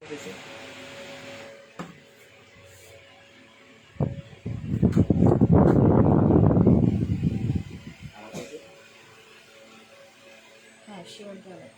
হ্যাঁ শিওর বলে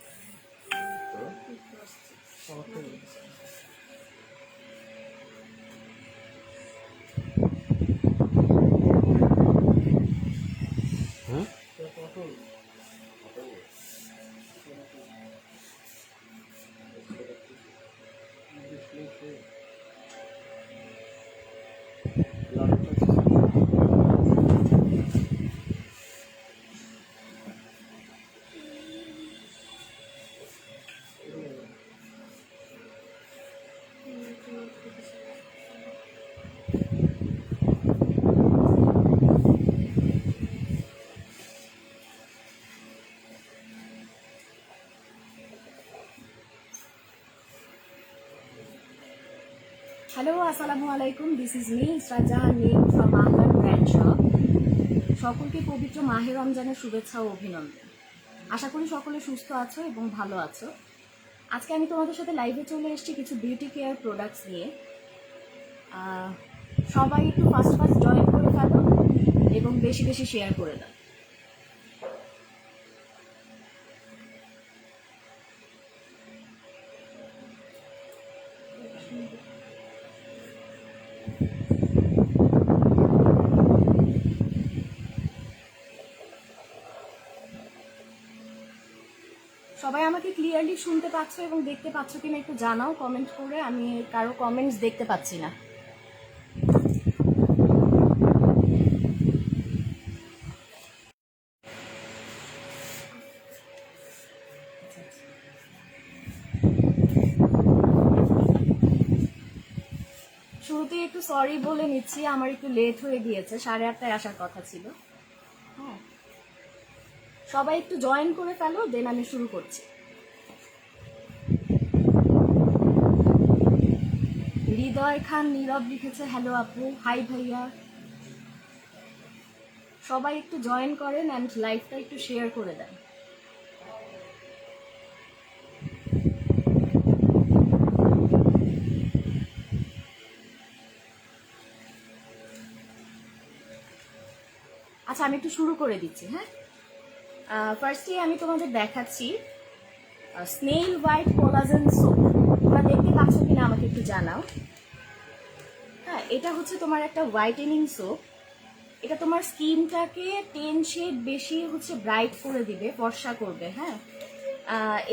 হ্যালো আসসালামু আলাইকুম, দিস ইজ মি ইসরাত জাহান নিম ফ্রম আহলান ব্র্যান্ড শপ। সকলকে পবিত্র মাহে রমজানের শুভেচ্ছা ও অভিনন্দন। আশা করি সকলে সুস্থ আছো এবং ভালো আছো। আজকে আমি তোমাদের সাথে লাইভে চলে এসেছি কিছু বিউটি কেয়ার প্রোডাক্টস নিয়ে। সবাই একটু ফার্স্ট জয়েন করে ফেলো এবং বেশি বেশি শেয়ার করে দাও। সবাই আমাকে ক্লিয়ারলি শুনতে পাচ্ছ এবং দেখতে পাচ্ছ কিনা একটু জানাও কমেন্ট করে। আমি কারো কমেন্টস দেখতে পাচ্ছি না। শুরুতে একটু সরি বলে নিচ্ছি, আমার একটু লেট হয়ে গিয়েছে, 8:30টায় আসার কথা ছিল। হ্যাঁ, সবাই একটু জয়েন করে ফেলো, দেন আমি শুরু করছি। হৃদয় খান নীরব লিখেছে হ্যালো আপু, হাই ভাইয়া। সবাই একটু জয়েন করেন অ্যান্ড লাইভটা একটু শেয়ার করে দেন। আচ্ছা, আমি একটু শুরু করে দিচ্ছি। হ্যাঁ, ফার্স্টে আমি তোমাদের দেখাচ্ছি স্নেইল হোয়াইট কোলাজেন সোপ। তোমরা দেখতে পাচ্ছ কিনা আমাকে একটু জানাও। হ্যাঁ, এটা হচ্ছে তোমার একটা হোয়াইটেনিং সোপ। এটা তোমার স্কিনটাকে 10 শেড বেশি ব্রাইট করে দিবে, ফর্সা করবে। হ্যাঁ,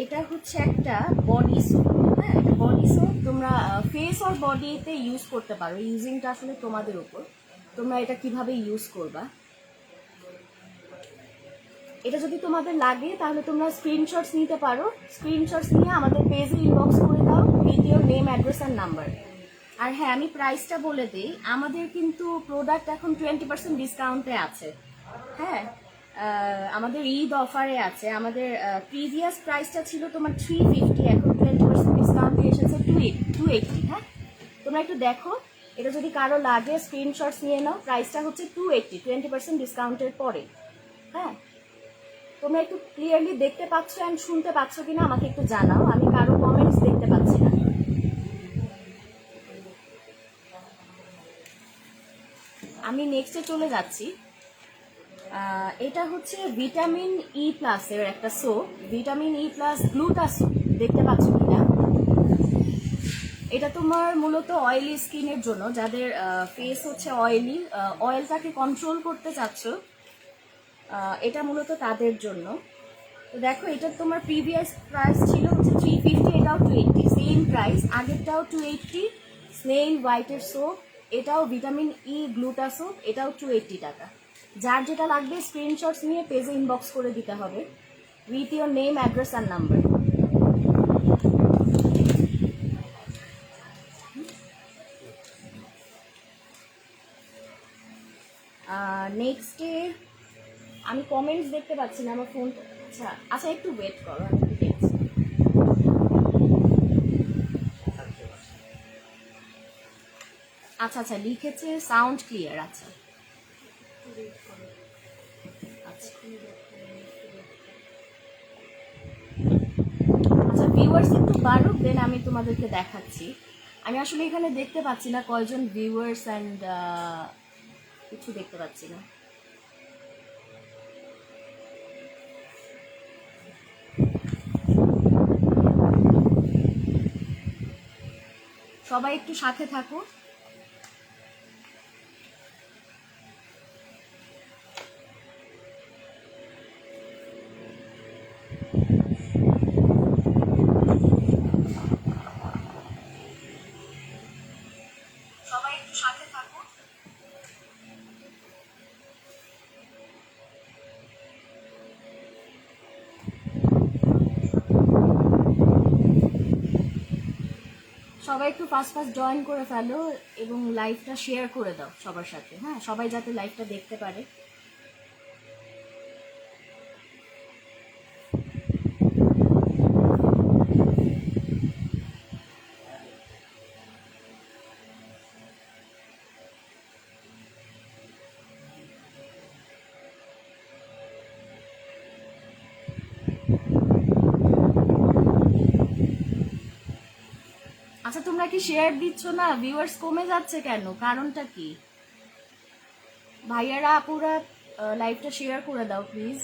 এটা হচ্ছে একটা বডি সোপ। হ্যাঁ, এটা বডি সোপ, তোমরা ফেস আর বডিতে ইউজ করতে পারো। ইউজিংটা আসলে তোমাদের উপর, তোমরা এটা কিভাবে ইউজ করবা। এটা যদি তোমাদের লাগে তাহলে তোমরা স্ক্রিনশটস নিতে পারো। স্ক্রিনশটস নিয়ে আমাদের পেজে ইনবক্স করে দাও with your name, address and number. আর হ্যাঁ, আমি প্রাইসটা বলে দিই, আমাদের কিন্তু প্রোডাক্ট এখন 20% ডিসকাউন্টে আছে। হ্যাঁ, আমাদের ঈদ অফারে আছে। আমাদের প্রিভিয়াস প্রাইসটা ছিল তোমার 350, এখন 20% ডিসকাউন্টে এসেছে 280। হ্যাঁ, তোমরা একটু দেখো, এটা যদি কারো লাগে স্ক্রিনশটস নিয়ে নাও। প্রাইসটা হচ্ছে 280, 20% ডিসকাউন্টের পরে। হ্যাঁ, তোমরা একটু ক্লিয়ারলি দেখতে পাচ্ছ অ্যান্ড শুনতে পাচ্ছ কিনা আমাকে একটু জানাও। আমি কারো কমেন্টস দেখতে পাচ্ছি না। আমি নেক্সটে চলে যাচ্ছি। এটা হচ্ছে ভিটামিন ই প্লাসের একটা soap, vitamin E plus গ্লুটা soap. দেখতে পাচ্ছ কিনা? এটা তোমার মূলত অয়েলি স্কিনের জন্য, যাদের ফেস অয়েলি, অয়েলটাকে কন্ট্রোল করতে চাচ্ছ, এটা মূলত তাদের জন্য। তো দেখো, এটা তোমার প্রিভিয়াস প্রাইস ছিল 350, এটাও 280, সেম প্রাইস। আগেরটাও 280 স্নেইল হোয়াইটের সোপ, এটাও ভিটামিন ই গ্লুটা সোপ, এটাও 280 টাকা। যার যেটা লাগবে স্ক্রিনশটস নিয়ে পেজে ইনবক্স করে দিতে হবে with your name, address and number. নেক্সটে আমি কমেন্টস দেখতে পাচ্ছি না, আমার ফোন। আচ্ছা আচ্ছা, একটু ওয়েট করো, আমি একটু দেখছি। আচ্ছা আচ্ছা, লিখেছে সাউন্ড ক্লিয়ার। আচ্ছা আচ্ছা, ভিউয়ার্স একটু বাড়ুক, দেন আমি তোমাদেরকে দেখাচ্ছি। আমি আসলে এখানে দেখতে পাচ্ছি না কয়জন ভিউয়ার্স অ্যান্ড কিছু দেখতে পাচ্ছি না। সবাই একটু সাথে থাকো। সবাই একটু সাথে থাকো। সবাই একটু ফাস্ট ফাস্ট জয়েন করে ফেলো এবং লাইভটা শেয়ার করে দাও সবার সাথে, হ্যাঁ, সবাই যাতে লাইভটা দেখতে পারে। আচ্ছা, তোমরা কি শেয়ার দিচ্ছ না? ভিউয়ার্স কমে যাচ্ছে কেন? কারণটা কি? ভাইয়ারা আপুরা লাইভটা শেয়ার করে দাও প্লিজ।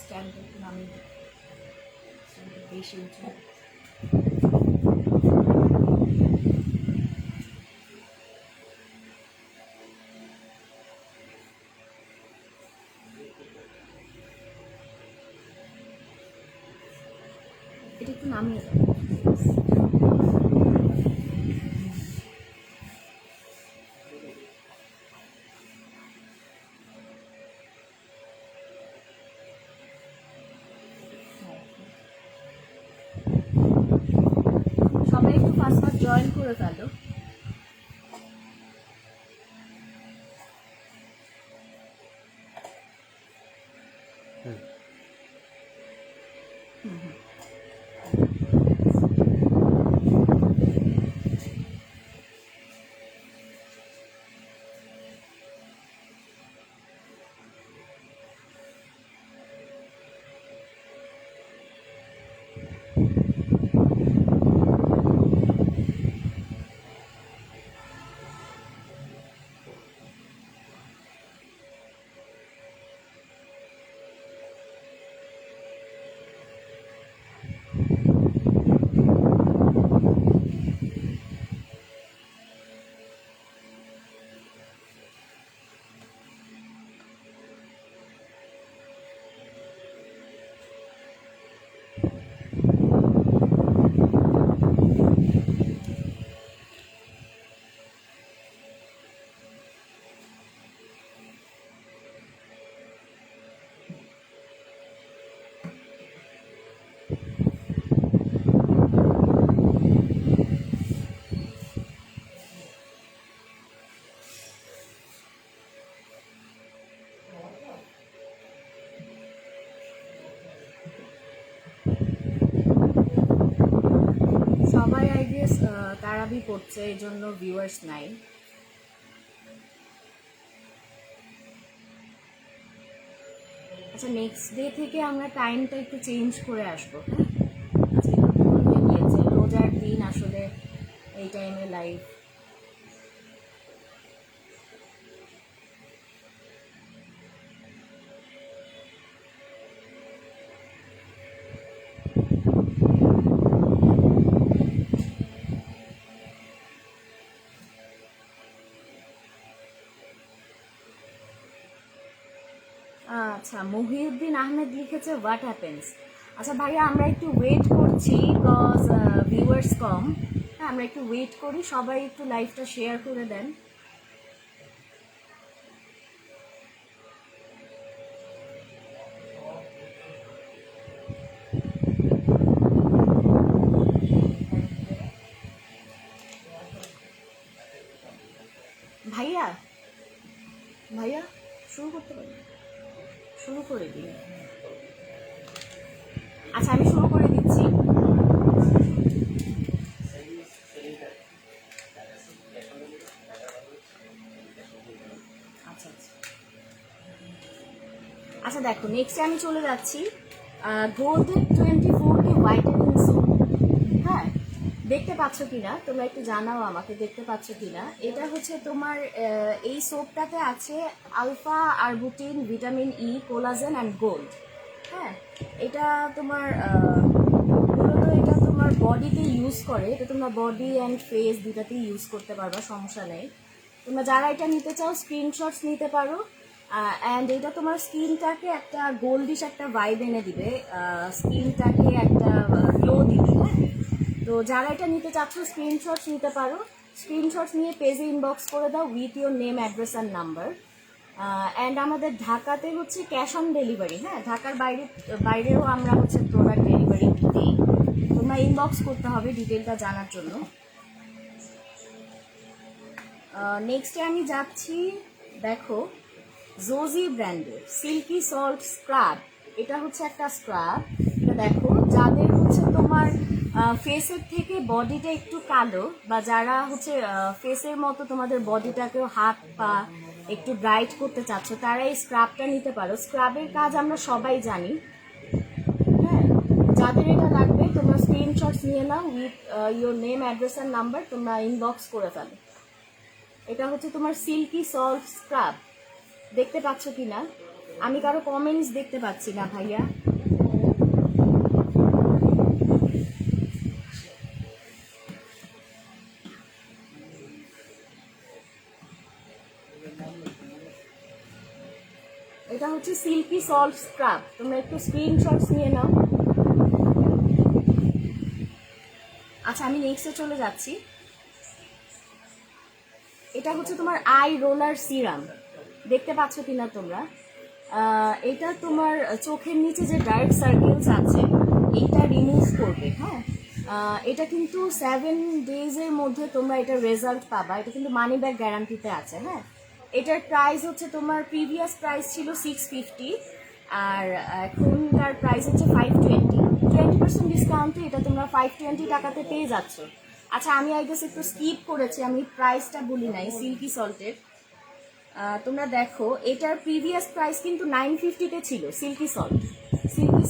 স্ট্যান্ডার্ড নামে বেশি উঁচু। এটা একটু নামিয়ে দাও। সবাই একটু ফাস্ট ফাস্ট জয়েন করে ফেলো। সবাই আই গেস তারাবি পড়ছে, এই জন্য ভিউয়ার্স নাই। আচ্ছা, নেক্সট ডে থেকে আমরা টাইমটা একটু চেঞ্জ করে আসবো, হ্যাঁ? আজকে গিয়েছে রোজার দিন, আসলে এই টাইমে লাইভ আচ্ছা, মহিউদ্দিন আহমেদ লিখেছে হোয়াট হ্যাপেন্স। আচ্ছা ভাইয়া, আমরা একটু ওয়েট করছি বিকজ ভিউয়ার্স কম। হ্যাঁ, আমরা একটু ওয়েট করি, সবাই একটু লাইভটা শেয়ার করে দেন। ভাইয়া ভাইয়া শুরু করতে পারি? শুরু করে দিন। আচ্ছা, আমি শুরু করে দিচ্ছি। আচ্ছা আচ্ছা আচ্ছা, দেখো নেক্সটে আমি চলে যাচ্ছি গোল্ডেন 24K হোয়াইটেনিং সোপ। হ্যাঁ, দেখতে পাচ্ছ কিনা তোমরা একটু জানাও আমাকে, দেখতে পাচ্ছ কিনা। এটা হচ্ছে তোমার এই সোপটাতে আছে alpha arbutin, vitamin E, collagen and gold. হ্যাঁ, এটা তোমার মূলত এটা তোমার বডিতে ইউজ করে, এটা তোমরা বডি অ্যান্ড ফেস দুটাতেই ইউজ করতে পারবা, সমস্যা নেই। তোমরা যারা এটা নিতে চাও স্ক্রিনশটস নিতে পারো। অ্যান্ড এটা তোমার স্কিনটাকে একটা গোল্ডিশ একটা ভাইব এনে দিবে, স্কিনটাকে একটা গ্লো দিবে। হ্যাঁ, তো যারা এটা নিতে চাচ্ছ স্ক্রিনশটস নিতে পারো। স্ক্রিনশটস নিয়ে পেজে ইনবক্স করে দাও with your name, address and number. And আমাদের ঢাকাতে হচ্ছে ক্যাশ অন ডেলিভারি। হ্যাঁ, ঢাকার বাইরেও আমরা হচ্ছে প্রোডাক্ট ডেলিভারি দিই। তোমরা ইনবক্স করতে হবে ডিটেলটা জানার জন্য। নেক্সটে আমি যাচ্ছি, দেখো জোজি ব্র্যান্ডের সিল্কি সল্ট স্ক্রাব। এটা হচ্ছে একটা স্ক্রাব। এটা দেখো, যাদের হচ্ছে তোমার ফেসের থেকে বডিটা একটু কালো, বা যারা হচ্ছে ফেসের মতো তোমাদের বডিটাকেও হাত পা একটু ব্রাইট করতে চাচ্ছ, তারা এই স্ক্রাবটা নিতে পারো। স্ক্রাবের কাজ আমরা সবাই জানি। হ্যাঁ, যাদের এটা লাগবে তোমরা স্ক্রিনশটস নিয়ে নাও with your name, address and number, তোমরা ইনবক্স করে ফেলো। এটা হচ্ছে তোমার সিল্কি সল্ট স্ক্রাব। দেখতে পাচ্ছ কি না? আমি কারো কমেন্টস দেখতে পাচ্ছি না ভাইয়া। এটা হচ্ছে সিল্কি সল্ট স্ক্রাব, তোমরা একটু স্ক্রিনশটস নিয়ে নাও। আচ্ছা, আমি নেক্সটে চলে যাচ্ছি। এটা হচ্ছে তোমার আই রোলার সিরাম। দেখতে পাচ্ছ কিনা তোমরা? এটা তোমার চোখের নিচে যে ডার্ক সার্কেলস আছে এটা রিমুভ করবে। হ্যাঁ, এটা কিন্তু 7 ডেজের মধ্যে তোমরা এটার রেজাল্ট পাবা। এটা কিন্তু মানি ব্যাক গ্যারান্টিতে আছে। হ্যাঁ, এটার প্রাইস হচ্ছে তোমার প্রিভিয়াস প্রাইস ছিল 650, আর এখনকার প্রাইস হচ্ছে 520। 20% ডিসকাউন্টে এটা তোমরা 520 টাকাতে পেয়ে যাচ্ছ। আচ্ছা, আমি আই গেস একটু স্কিপ করেছি, আমি প্রাইসটা বলি নাই সিল্কি সল্টের। তোমরা দেখো, এটার প্রিভিয়াস প্রাইস কিন্তু 950-তে ছিল। সিল্কি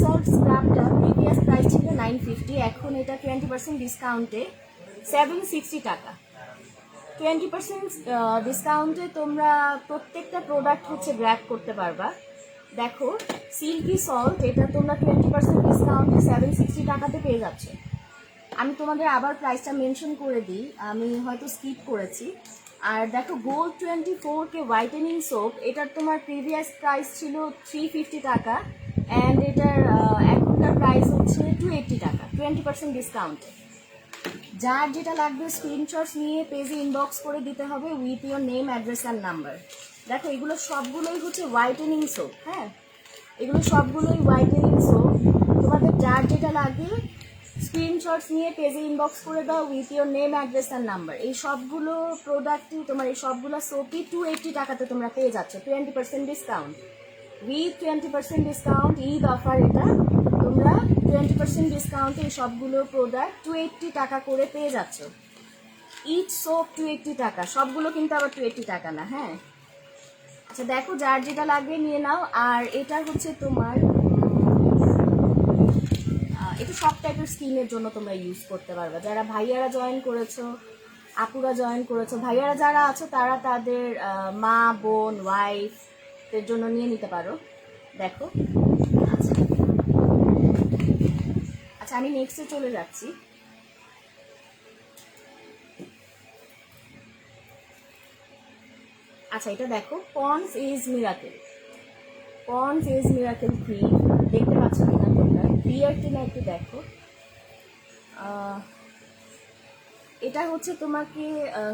সল্ট স্ক্রাবটা প্রিভিয়াস প্রাইস ছিল 950, এখন এটা 20% ডিসকাউন্টে 760 টাকা। 20% ডিসকাউন্টে তোমরা প্রত্যেকটা প্রোডাক্ট হচ্ছে গ্র্যাব করতে পারবা। দেখো, সিল্কি সল্ট এটা তোমরা 20% ডিসকাউন্টে 760 টাকাতে পেয়ে যাচ্ছে। আমি তোমাদের আবার প্রাইসটা মেনশন করে দিই, আমি হয়তো স্কিপ করেছি। আর দেখো, গোল্ড 24K হোয়াইটেনিং সোপ, এটার তোমার প্রিভিয়াস প্রাইস ছিল 350 টাকা, অ্যান্ড এটার এখনকার প্রাইস হচ্ছে 280 টাকা 20% ডিসকাউন্টে। যার যেটা লাগবে স্ক্রিনশটস নিয়ে পেজে ইনবক্স করে দিতে হবে with your name, address and number. দেখো, এগুলো সবগুলোই হচ্ছে হোয়াইটেনিং সোপ। হ্যাঁ, এগুলো সবগুলোই হোয়াইটেনিং সোপ। তোমাদের যার যেটা লাগে স্ক্রিনশটস নিয়ে পেজে ইনবক্স করে দাও with your name, address and number. এই সবগুলো প্রোডাক্টই তোমার, এই সবগুলো সোপই 280 টাকাতে তোমরা পেয়ে যাচ্ছ 20% discount. With 20% discount, Eid offer এটা। তোমরা 20% ডিসকাউন্টে এই সবগুলো প্রোডাক্ট 280 টাকা করে পেয়ে যাচ্ছ। ইচ সোপ 280 টাকা, সবগুলো কিন্তু আবার 280 টাকা না। হ্যাঁ, আচ্ছা দেখো, যার যেটা লাগবে নিয়ে নাও। আর এটা হচ্ছে তোমার এটা সব টাইপের স্কিনের জন্য তোমরা ইউজ করতে পারবে। যারা ভাইয়ারা জয়েন করেছো, আপুরা জয়েন করেছো, ভাইয়ারা যারা আছো তারা তাদের মা, বোন, ওয়াইফদের জন্য নিয়ে নিতে পারো। দেখো, আচ্ছা আচ্ছা আমি নেক্সটে চলে যাচ্ছি। আচ্ছা এটা দেখো, Pond's age Miracle, Pond's age Miracle cream, দেখতে পাচ্ছ কিনা তোমরা, ক্লিয়ার কিনা একটু দেখো। এটা হচ্ছে তোমাকে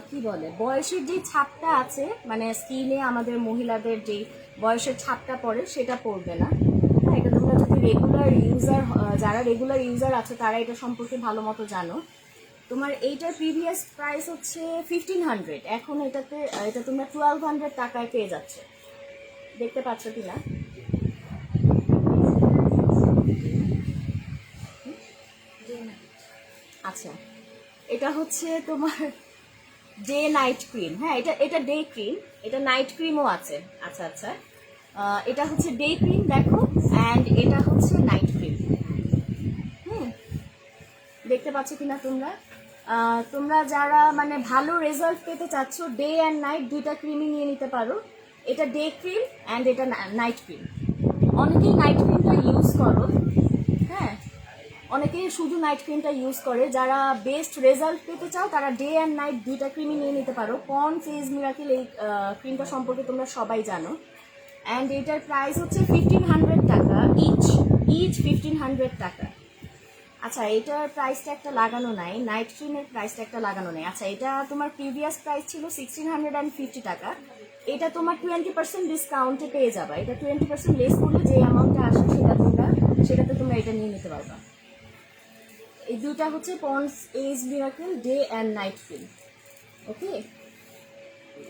কি বলে, বয়সের যে ছাপটা আছে, মানে স্কিনে আমাদের মহিলাদের যে বয়সের ছাপটা পড়ে সেটা পড়বে না। হ্যাঁ, এটা তোমরা যদি রেগুলার ইউজার, যারা রেগুলার ইউজার আছে তারা এটা সম্পর্কে ভালো মতো জানো। তোমার এইটার প্রিভিয়াস প্রাইস হচ্ছে 1500, এখন এটা তোমরা 1200 টাকায় পেয়ে যাচ্ছে, দেখতে পাচ্ছ কি না? আচ্ছা এটা হচ্ছে তোমার ডে নাইট ক্রিম। হ্যাঁ, এটা ডে ক্রিম, এটা নাইট ক্রিমও আছে। আচ্ছা আচ্ছা, এটা হচ্ছে ডে ক্রিম দেখো, অ্যান্ড এটা হচ্ছে নাইট ক্রিম। দেখতে পাচ্ছ কিনা তোমরা? তোমরা যারা মানে ভালো রেজাল্ট পেতে চাচ্ছ, ডে অ্যান্ড নাইট দুইটা ক্রিমই নিয়ে নিতে পারো। এটা ডে ক্রিম অ্যান্ড এটা নাইট ক্রিম। অনেকেই নাইট ক্রিমটা ইউজ করো, হ্যাঁ, অনেকেই শুধু নাইট ক্রিমটা ইউজ করে। যারা বেস্ট রেজাল্ট পেতে চাও তারা ডে অ্যান্ড নাইট দুইটা ক্রিমই নিয়ে নিতে পারো। পন্ডস এজ মিরাকেল এই ক্রিমটা সম্পর্কে তোমরা সবাই জানো, অ্যান্ড এটার প্রাইস হচ্ছে 1500 টাকা ইচ 1500 টাকা। আচ্ছা এটার প্রাইসটা একটা লাগানো নাই, নাইট ক্রিমের প্রাইসটা একটা লাগানো নাই। আচ্ছা এটা তোমার প্রিভিয়াস প্রাইস ছিল 1650 টাকা, এটা তোমার 20% ডিসকাউন্টে পেয়ে যাবে। এটা 20% লেস করলে যে অ্যামাউন্টটা আসে সেটাতে তোমরা এটা নিয়ে নিতে পারবা। এই দুইটা হচ্ছে Pond's age miracle day and night cream. Okay,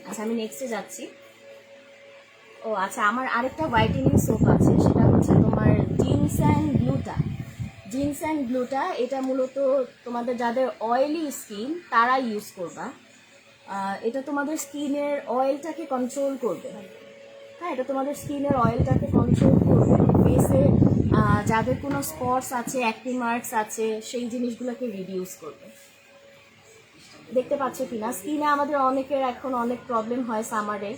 আচ্ছা আমি নেক্সটে যাচ্ছি। ও আচ্ছা, আমার আরেকটা হোয়াইটেনিং সোপ আছে, সেটা হচ্ছে তোমার জিনস্যাং গ্লুটা। জিনস্যাং গ্লুটা এটা মূলত তোমাদের যাদের অয়েলি স্কিন তারা ইউজ করবা। এটা তোমাদের স্কিনের অয়েলটাকে কন্ট্রোল করবে। হ্যাঁ, এটা তোমাদের স্কিনের অয়েলটাকে কন্ট্রোল করবে। ফেসে যাদের কোনো স্পটস আছে, অ্যাক্নি মার্কস আছে, সেই জিনিসগুলোকে রিডিউস করবে। দেখতে পাচ্ছ কিনা? স্কিনে আমাদের অনেকের এখন অনেক প্রবলেম হয় সামারে,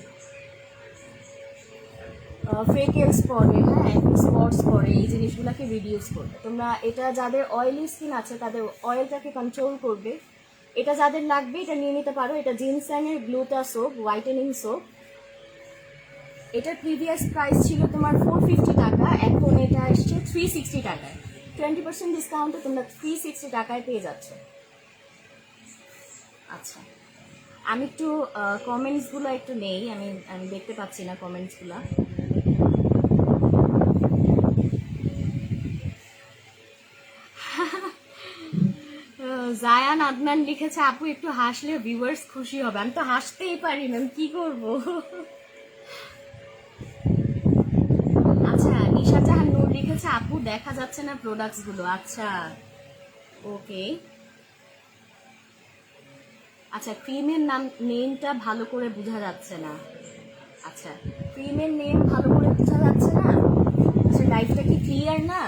ফ্রেকেলস পড়ে, হ্যাঁ স্পটস পড়ে, এই জিনিসগুলোকে রিডিউস করবে। তোমরা এটা যাদের অয়েলি স্কিন আছে তাদের অয়েলটাকে কন্ট্রোল করবে। এটা যাদের লাগবে এটা নিয়ে নিতে পারো। এটা জিনস্যাংয়ের গ্লুটা সোপ, হোয়াইটেনিং সোপ। এটার প্রিভিয়াস প্রাইস ছিল তোমার 450 টাকা, এখন এটা এসছে 360 টাকায়। 20% ডিসকাউন্টে তোমরা 360 টাকায় পেয়ে যাচ্ছ। আচ্ছা আমি একটু কমেন্টসগুলো একটু নেই, আমি দেখতে পাচ্ছি না কমেন্টসগুলো। জায়ান আদনান লিখেছে, আপু একটু হাসলে ভিউয়ার্স খুশি হবে। আমি তো হাসতেই পারি না, আমি কি করবো? আচ্ছা নিশা জাহান নূর লিখেছে, আপু দেখা যাচ্ছে না প্রোডাক্টসগুলো। আচ্ছা ওকে, আচ্ছা ক্রিমের নেমটা ভালো করে বোঝা যাচ্ছে না। আচ্ছা ক্রিমের নেম ভালো করে বোঝা যাচ্ছে না। আচ্ছা লাইফটা কি ক্লিয়ার না?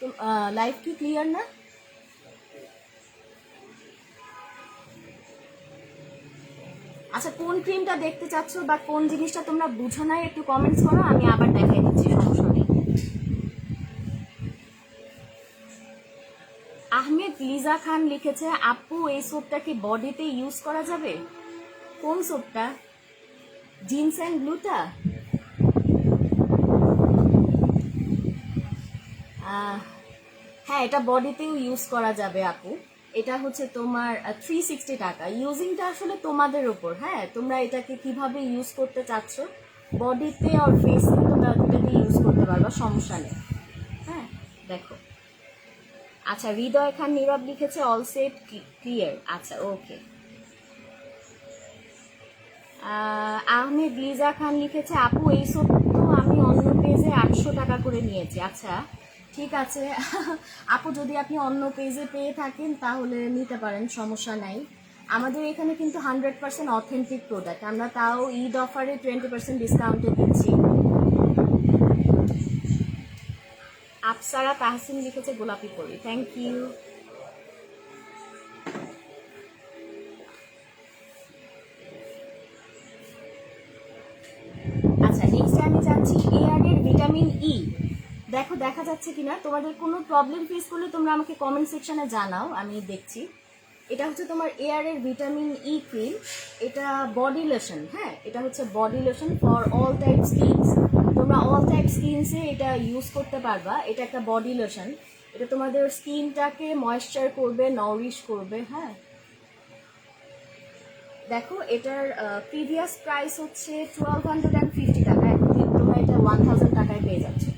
তো লাইফ কি ক্লিয়ার না? আচ্ছা কোন ক্রিমটা দেখতে চাচ্ছ বা কোন জিনিসটা তোমরা বুঝো নাই একটু কমেন্টস করো, আমি আবার দেখাই দিচ্ছি, সমস্যা নেই। আহমেদ লিজা খান লিখেছে, আপু এই সোপটা কি বডিতে ইউজ করা যাবে? কোন সোপটা? জিনস্যাং গ্লুটা? হ্যাঁ এটা বডিতেও ইউজ করা যাবে আপু। এটা হচ্ছে তোমার 360 টাকা। ইউজিংটা আসলে তোমাদের উপর, হ্যাঁ তোমরা এটাকে কিভাবে ইউজ করতে চাচ্ছ, বডিতে আর ফেসে তোমরা এটাকে ইউজ করতে পারবা, সমস্যা নেই। হ্যাঁ দেখো, আচ্ছা হৃদয় খান নীরব লিখেছে, অল সেট ক্লিয়ার। আচ্ছা ওকে। আহমেদ লিজা খান লিখেছে, আপু এই সব তো আমি অন্য পেজে 800 টাকা করে নিয়েছি। আচ্ছা ঠিক আছে আপু, যদি আপনি অন্য পেজে পেয়ে থাকেন তাহলে নিতে পারেন, সমস্যা নাই। আমাদের এখানে কিন্তু 100% অথেন্টিক প্রোডাক্ট, আমরা তাও ঈদ অফারে 20% ডিসকাউন্টে দিচ্ছি। আপসারা তাহসিন লিখেছে, গোলাপি পরি, থ্যাংক ইউ। আচ্ছা নেক্সট আমি যাচ্ছি এয়ারের ভিটামিন ই। দেখো দেখা যাচ্ছে কিনা, তোমাদের কোনো প্রবলেম ফেস করলে তোমরা আমাকে কমেন্ট সেকশনে জানাও, আমি দেখছি। এটা হচ্ছে তোমার এয়ার এর ভিটামিন ই ক্রিম, এটা বডি লোশন। হ্যাঁ, এটা হচ্ছে body lotion for all type skins. তোমরা অল টাইপ স্কিনসে এটা ইউজ করতে পারবা। এটা একটা বডি লোশন, এটা তোমাদের স্কিনটাকে ময়েশ্চার করবে, নারিশ করবে। হ্যাঁ, দেখো এটার প্রিভিয়াস প্রাইস হচ্ছে 1250 টাকা, এখন তোমরা এটা 1000 টাকায় পেয়ে যাচ্ছে।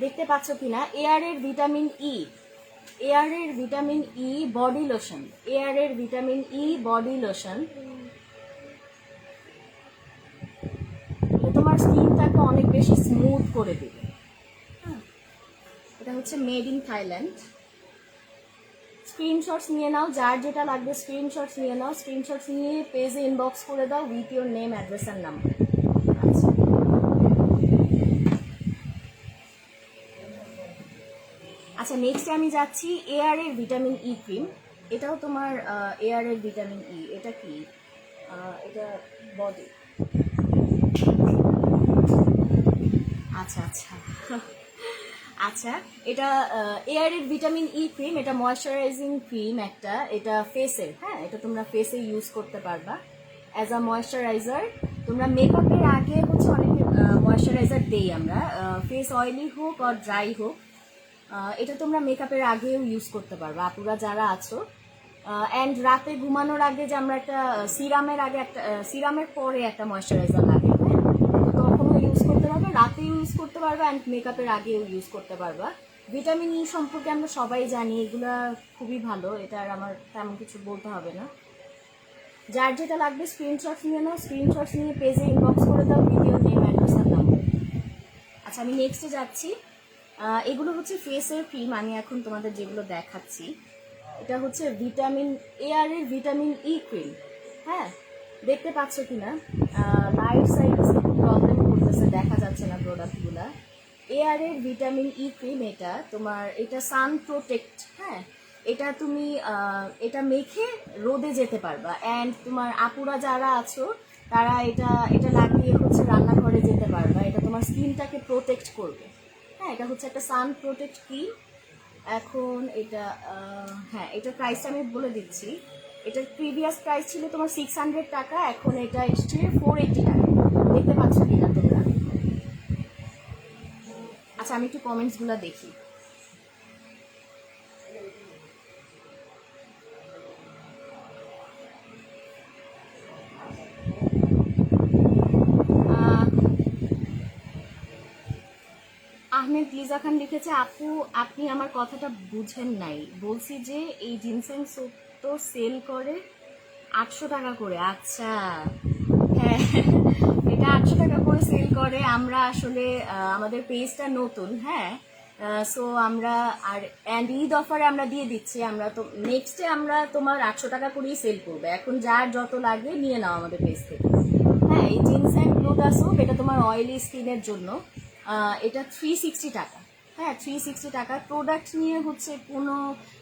দেখতে পাচ্ছ কিনা, এয়ার এর ভিটামিন ই, এয়ার এর vitamin E body lotion, air এর ভিটামিন ই বডি লোশন। এটা তোমার স্কিনটাকে অনেক বেশি স্মুথ করে দিবে। এটা হচ্ছে মেড ইন থাইল্যান্ড। স্ক্রিনশটস নিয়ে নাও, যার যেটা লাগবে স্ক্রিনশটস নিয়ে নাও। স্ক্রিনশটস নিয়ে পেজে ইনবক্স করে দাও with your name, address and number. আচ্ছা, নেক্সট আমি যাচ্ছি এয়ার এর ভিটামিন ই ক্রিম। এটাও তোমার এয়ার এর ভিটামিন ই। এটা কি, এটা বডি। আচ্ছা আচ্ছা আচ্ছা, এটা এয়ার এর ভিটামিন ই ক্রিম, এটা ময়শ্চারাইজিং ক্রিম একটা, এটা ফেসের। হ্যাঁ, এটা তোমরা ফেসে ইউজ করতে পারবা অ্যাজ আ ময়শ্চারাইজার। তোমরা মেকআপের আগে হচ্ছে অনেকে ময়শ্চারাইজার দেই আমরা, ফেস অয়েলি হোক আর ড্রাই হোক। এটা তোমরা মেকআপের আগেও ইউজ করতে পারবা, আপুরা যারা আছো। অ্যান্ড রাতে ঘুমানোর আগে যে আমরা একটা সিরামের আগে একটা সিরামের পরে একটা ময়শ্চারাইজার লাগে, হ্যাঁ, তো তখনও ইউজ করতে পারবা, রাতে ইউজ করতে পারবা, অ্যান্ড মেকআপের আগেও ইউজ করতে পারবা। ভিটামিন ই সম্পর্কে আমরা সবাই জানি, এগুলা খুবই ভালো, এটা আর আমার তেমন কিছু বলতে হবে না। যার যেটা লাগবে স্ক্রিনশটস নিয়ে নাও, স্ক্রিনশটস নিয়ে পেজে ইনবক্স করে দাও ভিডিও নেম, অ্যাড্রেস আর নাম্বার। আচ্ছা, আমি নেক্সটে যাচ্ছি। এগুলো হচ্ছে ফেসের ক্রিম, আমি এখন তোমাদের যেগুলো দেখাচ্ছি। এটা হচ্ছে ভিটামিন এয়ার এর ভিটামিন ই ক্রিম। হ্যাঁ, দেখতে পাচ্ছ কিনা, লাইট সাইডে প্রবলেম করতেছে, দেখা যাচ্ছে না প্রোডাক্টগুলো। এয়ার এর ভিটামিন ই ক্রিম, এটা তোমার, এটা সান প্রোটেক্ট। হ্যাঁ, এটা তুমি এটা মেখে রোদে যেতে পারবা, অ্যান্ড তোমার আপুরা যারা আছো তারা এটা এটা লাগিয়ে হচ্ছে রান্নাঘরে যেতে পারবা। এটা তোমার স্কিনটাকে প্রোটেক্ট করবে। হ্যাঁ, এটা হচ্ছে একটা সান প্রোটেক্ট ক্রিম। এখন এটা হ্যাঁ, এটার প্রাইসটা আমি বলে দিচ্ছি। এটার প্রিভিয়াস প্রাইস ছিল তোমার 600 টাকা, এখন এটা এসছে 480 টাকা। দেখতে পাচ্ছ কিনা তোমরা? আচ্ছা, আমি একটু কমেন্টসগুলো দেখি। আহমেদ লিজা খান লিখেছে, আপু আপনি আমার কথাটা বুঝেন নাই, বলছি যে এই জিনসেং স্যুপ তো সেল করে 800 টাকা করে। আচ্ছা, হ্যাঁ, এটা 800 টাকা করে সেল করে। আমরা আসলে আমাদের পেজটা নতুন, হ্যাঁ, সো আমরা আর অ্যান্ড ঈদ অফারে আমরা দিয়ে দিচ্ছি। আমরা তো নেক্সটে আমরা তোমার 800 টাকা করেই সেল করবো। এখন যার যত লাগে নিয়ে নাও আমাদের পেজ থেকে। হ্যাঁ, এই জিনসেং গ্লুটা স্যুপ, এটা তোমার অয়েলি স্কিনের জন্য। এটা 360 টাকা। হ্যাঁ, 360 টাকা। প্রোডাক্ট নিয়ে হচ্ছে কোনো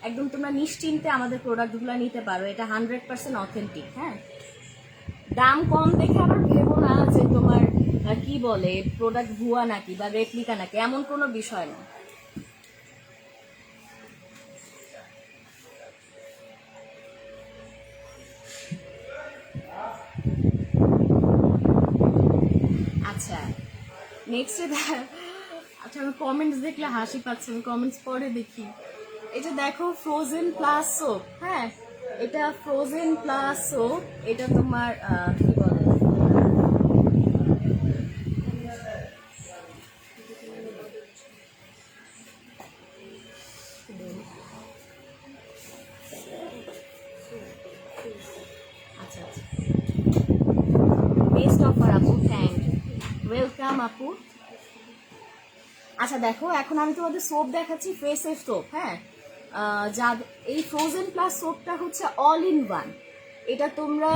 একদম তোমরা নিশ্চিন্তে আমাদের প্রোডাক্টগুলো নিতে পারো, এটা 100% অথেন্টিক। হ্যাঁ, দাম কম দেখে আবার ভেবো না যে তোমার কি বলে প্রোডাক্ট ভুয়া নাকি বা রেপ্লিকা নাকি, এমন কোনো বিষয় না। আচ্ছা, নেক্সটে আচ্ছা, আমি কমেন্টস দেখলে হাসি পাচ্ছে, আমি কমেন্টস পরে দেখি। এটা দেখো ফ্রোজেন প্লাস সোপ। হ্যাঁ, এটা ফ্রোজেন প্লাস সোপ, এটা তোমার কি বলে, আচ্ছা আচ্ছা, বেস্ট অফার আপু, থ্যাংক ইউ, ওয়েলকাম আপু। আচ্ছা দেখো, এখন আমি তোমাদের সোপ দেখাচ্ছি, ফেসের সোপ। হ্যাঁ, যা এই ফ্রোজেন প্লাস সোপটা হচ্ছে অল ইন ওয়ান। এটা তোমরা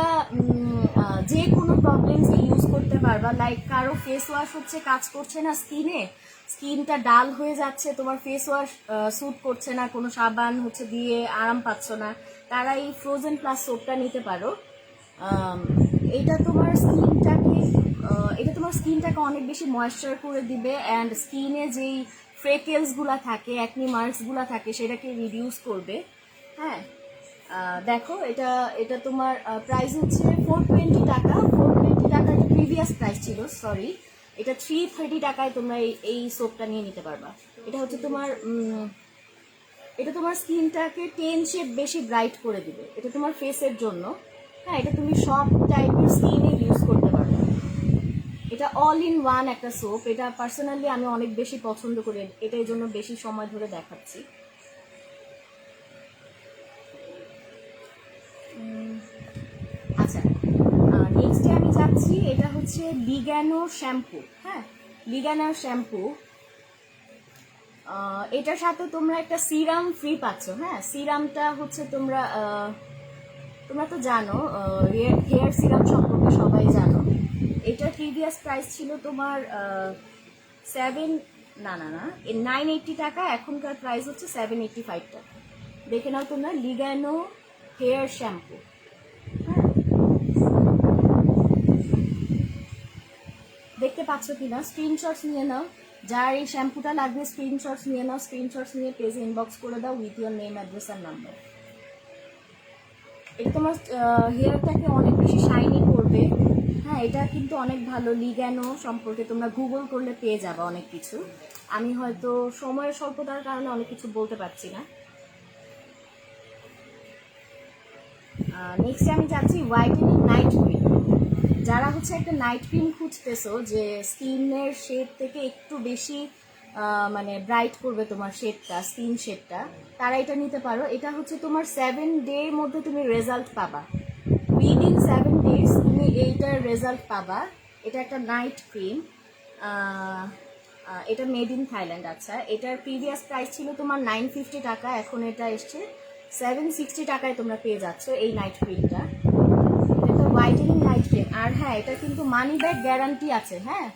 যে কোনো প্রবলেমসে ইউজ করতে পারবা। লাইক কারো ফেস ওয়াশ হচ্ছে কাজ করছে না স্কিনে, স্কিনটা ডাল হয়ে যাচ্ছে, তোমার ফেস ওয়াশ স্যুট করছে না, কোনো সাবান হচ্ছে দিয়ে আরাম পাচ্ছ না, তারা এই ফ্রোজেন প্লাস সোপটা নিতে পারো। এটা তোমার স্কিনটাকে অনেক বেশি ময়েশ্চার করে দিবে, অ্যান্ড স্কিনে যেই ফ্রেকেলসগুলো থাকে, অ্যাকনি মার্কসগুলো থাকে, সেটাকে রিডিউস করবে। হ্যাঁ, দেখো এটা এটা তোমার প্রাইস হচ্ছে 420 টাকা। 420 টাকা এটা প্রিভিয়াস প্রাইস ছিল, সরি। এটা 330 টাকায় তোমরা এই সোপটা নিয়ে নিতে পারবা। এটা হচ্ছে তোমার এটা তোমার স্কিনটাকে 10 শেড বেশি ব্রাইট করে দিবে। এটা তোমার ফেসের জন্য। হ্যাঁ, এটা তুমি সব টাইপের স্কিনে ইউজ করতে পারবে। এটা অল ইন ওয়ান একটা সোপ। এটা পার্সোনালি আমি অনেক বেশি পছন্দ করি, এটার জন্য বেশি সময় ধরে দেখাচ্ছি। আচ্ছা, নেক্সটে আমি যাচ্ছি, এটা হচ্ছে লিগ্যানো শ্যাম্পু। হ্যাঁ, লিগ্যানো শ্যাম্পু, এটার সাথে তোমরা একটা সিরাম ফ্রি পাচ্ছ। হ্যাঁ, সিরামটা হচ্ছে তোমরা তো জানো, হেয়ার সিরাম সম্পর্কে সবাই জানো। এটার প্রিভিয়াস প্রাইস ছিল তোমার 980 টাকা, এখনকার প্রাইস হচ্ছে 785 টাকা। দেখে নাও তোমরা, লিগ্যানো হেয়ার শ্যাম্পু। হ্যাঁ, দেখতে পাচ্ছ কিনা? স্ক্রিনশটস নিয়ে নাও, যার এই শ্যাম্পুটা লাগবে স্ক্রিনশটস নিয়ে নাও। স্ক্রিনশটস নিয়ে পেজে ইনবক্স করে দাও উইথ ইয়োর নেম, অ্যাড্রেস আর নাম্বার। এটা তোমার হেয়ারটাকে অনেক বেশি শাইনি করবে। হ্যাঁ, এটা কিন্তু অনেক ভালো। লিগ্যানো সম্পর্কে তোমরা গুগল করলে পেয়ে যাবে অনেক কিছু। আমি হয়তো সময়ের স্বল্পতার কারণে অনেক কিছু বলতে পারছি না। নেক্সটে আমি যাচ্ছি হোয়াইটেনিং নাইট ক্রিম। যারা হচ্ছে একটা নাইট ক্রিম খুঁজতেছো যে স্কিনের শেড থেকে একটু বেশি মানে ব্রাইট করবে তোমার শেডটা, স্কিন শেডটা, তারা এটা নিতে পারো। এটা হচ্ছে তোমার 7 ডের মধ্যে তুমি রেজাল্ট পাবা। উইদিন 7 ডেজ তুমি এইটার রেজাল্ট পাবা। এটা একটা নাইট ক্রিম, এটা মেড ইন থাইল্যান্ড। আচ্ছা, এটার প্রিভিয়াস প্রাইস ছিল তোমার 950 টাকা, এখন এটা এসছে 760 টাকায় তোমরা পেয়ে যাচ্ছ এই নাইট ক্রিমটা। এটা হোয়াইটেনিং নাইট ক্রিম। আর হ্যাঁ, এটা কিন্তু মানি ব্যাক গ্যারান্টি আছে। হ্যাঁ,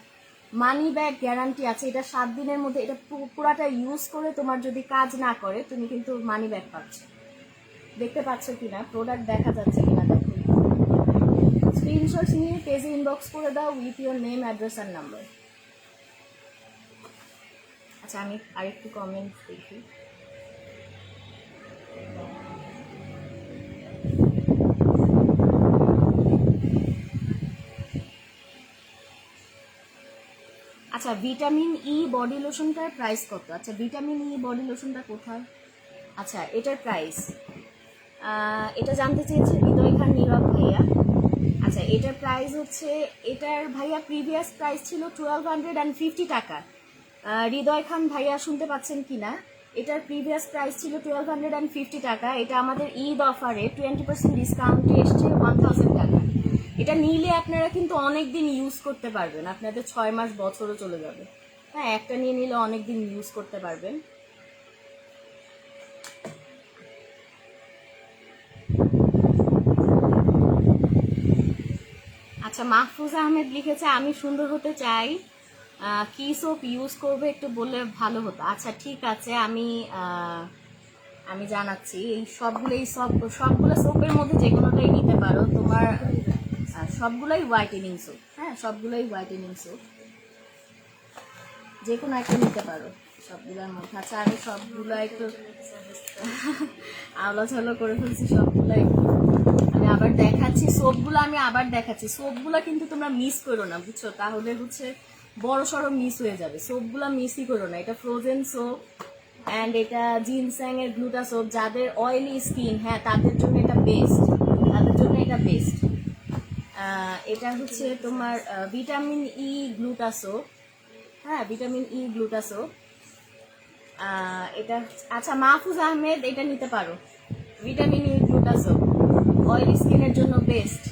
মানি ব্যাক গ্যারান্টি আছে। এটা 7 দিনের মধ্যে, এটা পুরাটা ইউজ করে তোমার যদি কাজ না করে তুমি কিন্তু মানি ব্যাক পাচ্ছ। দেখতে পাচ্ছ কিনা, প্রোডাক্ট দেখা যাচ্ছে কিনা দেখো। স্ক্রিনশটস নিয়ে পেজে ইনবক্স করে দাও উইথ ইয়োর নেম, অ্যাড্রেস আর নাম্বার। আচ্ছা, আমি আরেকটু কমেন্টস দেখি। আচ্ছা, ভিটামিন ই বডি লোশনটার প্রাইস কত? আচ্ছা, ভিটামিন ই বডি লোশনটা কোথায়? আচ্ছা, এটার প্রাইস এটা জানতে চেয়েছে হৃদয় খান নীরব ভাইয়া। আচ্ছা, এটার প্রাইস হচ্ছে, এটার ভাইয়া প্রিভিয়াস প্রাইস ছিল 1250 টাকা। হৃদয় খান ভাইয়া শুনতে পাচ্ছেন কিনা? এটার প্রিভিয়াস প্রাইস ছিল 1250 টাকা। এটা আমাদের ঈদ অফারে 20% ডিসকাউন্টে এসছে 1000 টাকা। এটা নিলে আপনারা কিন্তু অনেক দিন ইউজ করতে পারবেন, আপনাদের 6 মাস বছরও চলে যাবে। হ্যাঁ, একটা নিয়ে নিলে অনেক দিন ইউজ করতে পারবেন। আচ্ছা, মাহফুজ আহমেদ লিখেছে আমি সুন্দর হতে চাই, কি সোপ ইউজ করবে একটু বললে ভালো হতো। আচ্ছা, ঠিক আছে, আমি জানাচ্ছি। এই সবগুলো সোপের মধ্যে যে কোনোটাই নিতে পারো তোমার, সবগুলোই হোয়াইটেনিং সোপ। হ্যাঁ, সবগুলোই হোয়াইটেনিং সোপ, যে কোনো একটা নিতে পারো সবগুলোর মধ্যে। আচ্ছা, আমি সবগুলো একটু আলোচনা করে ফেলছি, সবগুলো একটু আমি আবার দেখাচ্ছি। সোপগুলো আমি আবার দেখাচ্ছি। সোপগুলো কিন্তু তোমরা মিস করো না, বুঝছো? তাহলে হচ্ছে বড় সড়ো মিস হয়ে যাবে। সোপগুলো মিসই করো না। এটা ফ্রোজেন সোপ অ্যান্ড এটা জিনস্যাং এর গ্লুটা সোপ। যাদের অয়েলি স্কিন, হ্যাঁ, তাদের জন্য এটা বেস্ট, তাদের জন্য এটা বেস্ট। এটা হচ্ছে তোমার ভিটামিন ই গ্লুটা সোপ। হ্যাঁ, ভিটামিন ই গ্লুটা সোপ এটা। আচ্ছা, মাহফুজ আহমেদ এটা নিতে পারো, ভিটামিন ই গ্লুটা সোপ, অয়েলি স্কিনের জন্য বেস্ট।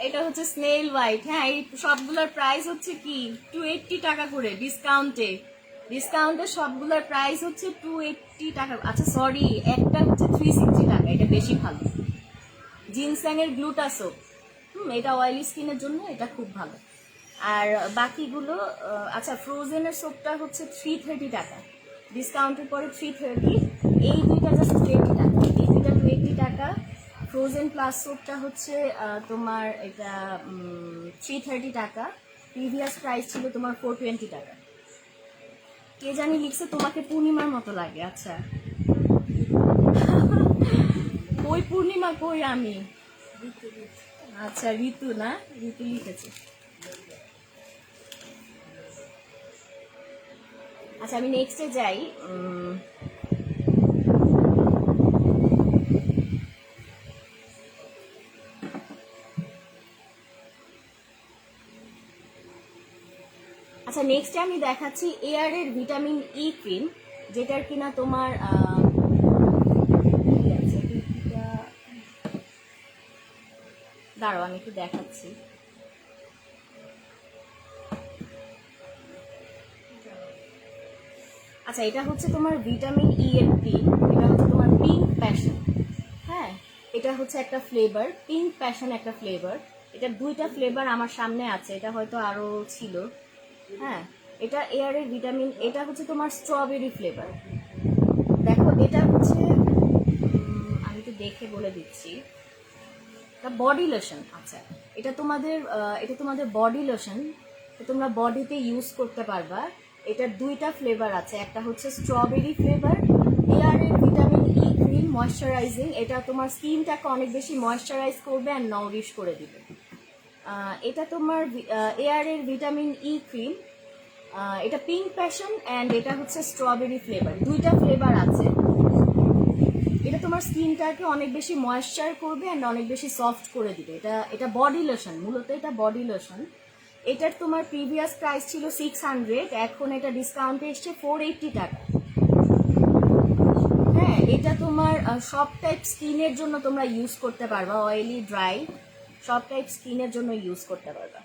এটা হচ্ছে স্নেল হোয়াইট। হ্যাঁ, এই সবগুলোর প্রাইস হচ্ছে কি 280 টাকা করে ডিসকাউন্টে। সবগুলোর প্রাইস হচ্ছে 280 টাকা। আচ্ছা, সরি, একটা হচ্ছে 360 টাকা, এটা বেশি ভালো। জিনস্যাং এর গ্লুটা সোপ, এটা অয়েলি স্কিনের জন্য এটা খুব ভালো। আর বাকিগুলো, আচ্ছা, ফ্রোজেনের সোপটা হচ্ছে 330 টাকা, ডিসকাউন্টের পরে 330। এই দুইটা জাস্ট 20 টাকা, এই দুইটা 20 টাকা। ফ্রোজেন প্লাস সোপটা হচ্ছে তোমার এটা 330 টাকা। প্রিভিয়াস প্রাইস ছিল তোমার 420 টাকা। কে জানি লিখছে তোমাকে পূর্ণিমার মতো লাগে। আচ্ছা কই পূর্ণিমা, কই আমি? আচ্ছা ঋতু না, ঋতু লিখেছে। আচ্ছা আমি নেক্সটে যাই। আচ্ছা নেক্সটে আমি দেখাচ্ছি এয়ারের ভিটামিন ই ক্রিম, যেটার কিনা তোমার দাঁড়াও আমি একটু দেখাচ্ছি। আচ্ছা এটা হচ্ছে তোমার ভিটামিন ই এর ক্রিম, এটা হচ্ছে তোমার পিঙ্ক প্যাশন। হ্যাঁ এটা হচ্ছে একটা ফ্লেভার, পিঙ্ক প্যাশন একটা ফ্লেভার। এটা দুইটা ফ্লেভার আমার সামনে আছে, এটা হয়তো আরো ছিল। হ্যাঁ এটা এয়ারের ভিটামিন, এটা হচ্ছে তোমার স্ট্রবেরি ফ্লেভার। দেখো এটা হচ্ছে আমি তো দেখে বলে দিচ্ছি, এটা বডি লোশন। আচ্ছা এটা তোমাদের বডি লোশন, তোমরা বডিতে ইউজ করতে পারবা। এটার দুইটা ফ্লেভার আছে, একটা হচ্ছে স্ট্রবেরি ফ্লেভার। এয়ারের ভিটামিন ই ক্রিম ময়শ্চারাইজিং, এটা তোমার স্কিনটাকে অনেক বেশি ময়শ্চারাইজ করবে অ্যান্ড নাউরিশ করে দিবে। এটা তোমার এয়ারের ভিটামিন ই ক্রিম, এটা পিঙ্ক প্যাশন অ্যান্ড এটা হচ্ছে স্ট্রবেরি ফ্লেভার, দুইটা ফ্লেভার আছে। এটা তোমার স্কিনটাকে অনেক বেশি ময়েশ্চার করবে অ্যান্ড অনেক বেশি সফট করে দিবে। এটা বডি লোশন, মূলত এটা বডি লোশন। এটার তোমার প্রিভিয়াস প্রাইস ছিল 600, এখন এটা ডিসকাউন্টে এসছে 480 টাকা। হ্যাঁ এটা তোমার সব টাইপ স্কিনের জন্য তোমরা ইউজ করতে পারবা, অয়েলি ড্রাই সব টাইপ স্কিনের জন্য ইউজ করতে পারবা।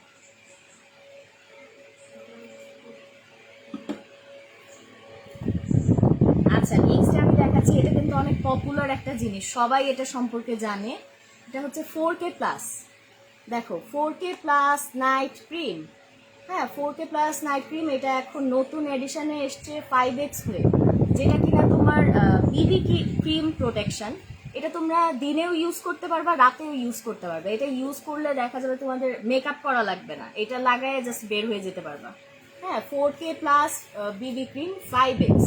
আচ্ছা নেক্সট আমি দেখাচ্ছি, এটা কিন্তু অনেক পপুলার একটা জিনিস, সবাই এটা সম্পর্কে জানে। এটা হচ্ছে 4K প্লাস। দেখো 4K প্লাস নাইট ক্রিম। হ্যাঁ 4K প্লাস নাইট ক্রিম, এটা এখন নতুন এডিশনে এসছে 5X হয়ে, যেটা কিনা তোমার বিবি ক্রিম প্রোটেকশন। এটা তোমরা দিনেও ইউজ করতে পারবা, রাতেও ইউজ করতে পারবে। এটা ইউজ করলে দেখা যাবে তোমাদের মেকআপ করা লাগবে না, এটা লাগায় জাস্ট বের হয়ে যেতে পারবা। হ্যাঁ 4K প্লাস বিবি ক্রিম 5X,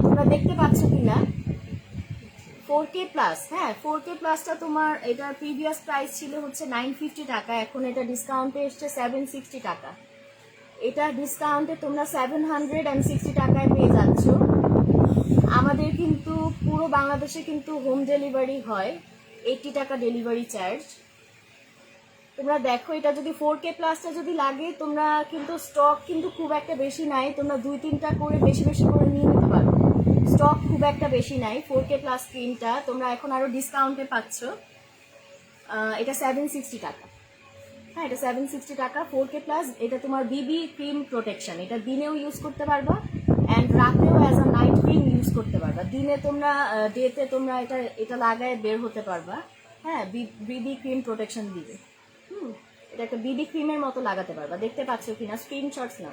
তোমরা দেখতে পাচ্ছ কিনা 4K প্লাস। হ্যাঁ 4K প্লাসটা তোমার এটার প্রিভিয়াস প্রাইস ছিল হচ্ছে 950 টাকা, এখন এটা ডিসকাউন্টে এসছে 760 টাকা। এটা ডিসকাউন্টে তোমরা 760 টাকায় পেয়ে যাচ্ছ। আমাদের কিন্তু পুরো বাংলাদেশে কিন্তু হোম ডেলিভারি হয়, 80 টাকা ডেলিভারি চার্জ। তোমরা দেখো এটা যদি 4K প্লাসটা যদি লাগে, তোমরা কিন্তু স্টক কিন্তু খুব একটা বেশি নাই, তোমরা 2-3টা করে বেশি বেশি করে নিয়ে নিতে পারো, স্টক খুব একটা বেশি নাই। 4K প্লাস ক্রিমটা তোমরা এখন আরো ডিসকাউন্টে পাচ্ছ, এটা 760 টাকা। হ্যাঁ এটা 760 টাকা 4K প্লাস। এটা তোমার বিবি ক্রিম প্রোটেকশন, এটা দিনেও ইউজ করতে পারবা অ্যান্ড রাতেও as a night cream use করতে পারবা। দিনে তোমরা ডেতে তোমরা এটা লাগায় বের হতে পারবা। হ্যাঁ বিবি ক্রিম প্রোটেকশন দিবে। এটা একটা বিবি ক্রিমের মতো লাগাতে পারবা, দেখতে পাচ্ছ কিনা, স্ক্রিনশটস না।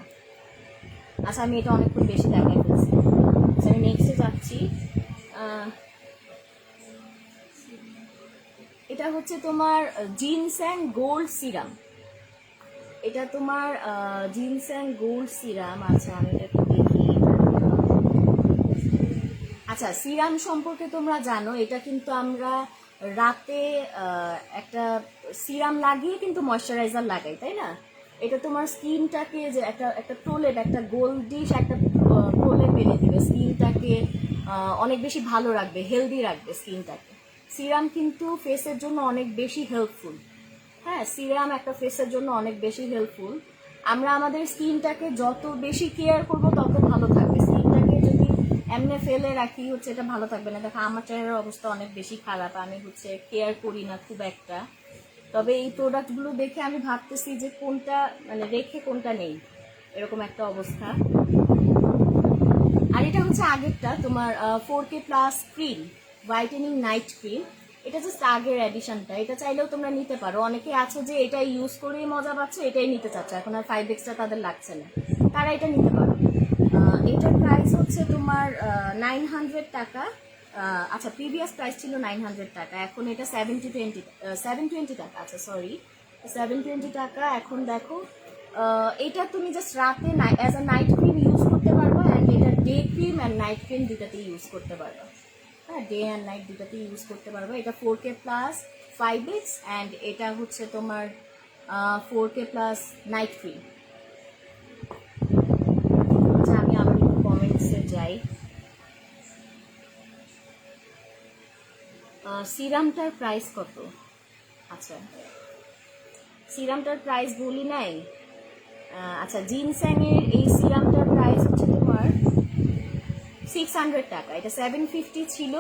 আচ্ছা আমি এটা অনেকক্ষণ বেশি দেখাই ফেলছি। আচ্ছা আমি নেক্সটে যাচ্ছি। এটা হচ্ছে তোমার জিনস্যাং গোল্ড সিরাম। এটা তোমার জিনস্যাং গোল্ড সিরাম। আচ্ছা আমি এটা একটু দেখি। আচ্ছা সিরাম সম্পর্কে তোমরা জানো, এটা কিন্তু আমরা রাতে একটা সিরাম লাগিয়ে কিন্তু ময়শ্চারাইজার লাগাই, তাই না? এটা তোমার স্কিনটাকে যে একটা প্রলেপ, একটা গোল্ডিশ একটা প্রলেপ এনে দিবে, স্কিনটাকে অনেক বেশি ভালো রাখবে, হেলদি রাখবে স্কিনটাকে। সিরাম কিন্তু ফেসের জন্য অনেক বেশি হেল্পফুল। হ্যাঁ সিরাম একটা ফেসের জন্য অনেক বেশি হেল্পফুল। আমরা আমাদের স্কিনটাকে যত বেশি কেয়ার করব তত ভালো থাকবে। স্কিনটাকে যদি এমনি ফেলে রাখি হচ্ছে এটা ভালো থাকবে না। দেখো আমার চেহারার অবস্থা অনেক বেশি খারাপ, আমি হচ্ছে কেয়ার করি না খুব একটা। তবে এই প্রোডাক্টগুলো দেখে আমি ভাবতেছি যে কোনটা মানে রেখে কোনটা নেই, এরকম একটা অবস্থা। আর এটা হচ্ছে আগেরটা তোমার 4K plus cream whitening night cream, এটা জাস্ট আগের এডিশনটা। এটা চাইলেও তোমরা নিতে পারো, অনেকে আছে যে এটাই ইউজ করেই মজা পাচ্ছ, এটাই নিতে চাচ্ছ, এখন আর 5Xটা তাদের লাগছে না, তারা এটা নিতে পারো। এটার প্রাইস হচ্ছে তোমার 900 টাকা। আচ্ছা প্রিভিয়াস প্রাইস ছিল 900 টাকা, এখন এটা 720 টাকা। আচ্ছা সরি 720 টাকা, এখন দেখো এটা তুমি জাস্ট রাতে as a night cream use করতে পারবা, অ্যান্ড এটা day cream and night cream দুটাতেই ইউজ করতে পারবা। হ্যাঁ, ডে অ্যান্ড নাইট দুটাতেই ইউজ করতে পারবা। এটা 4K প্লাস 5X, অ্যান্ড এটা হচ্ছে তোমার 4K প্লাস নাইট ক্রিম। আচ্ছা, আমি আবার একটু কমেন্টসে যাই। সিরামটার প্রাইস কত? আচ্ছা, সিরামটার প্রাইস বলি নাই। আচ্ছা, জিনস্যাংয়ের এই সিরামটার প্রাইস হচ্ছে তোমার 600 টাকা। এটা 750 ছিল,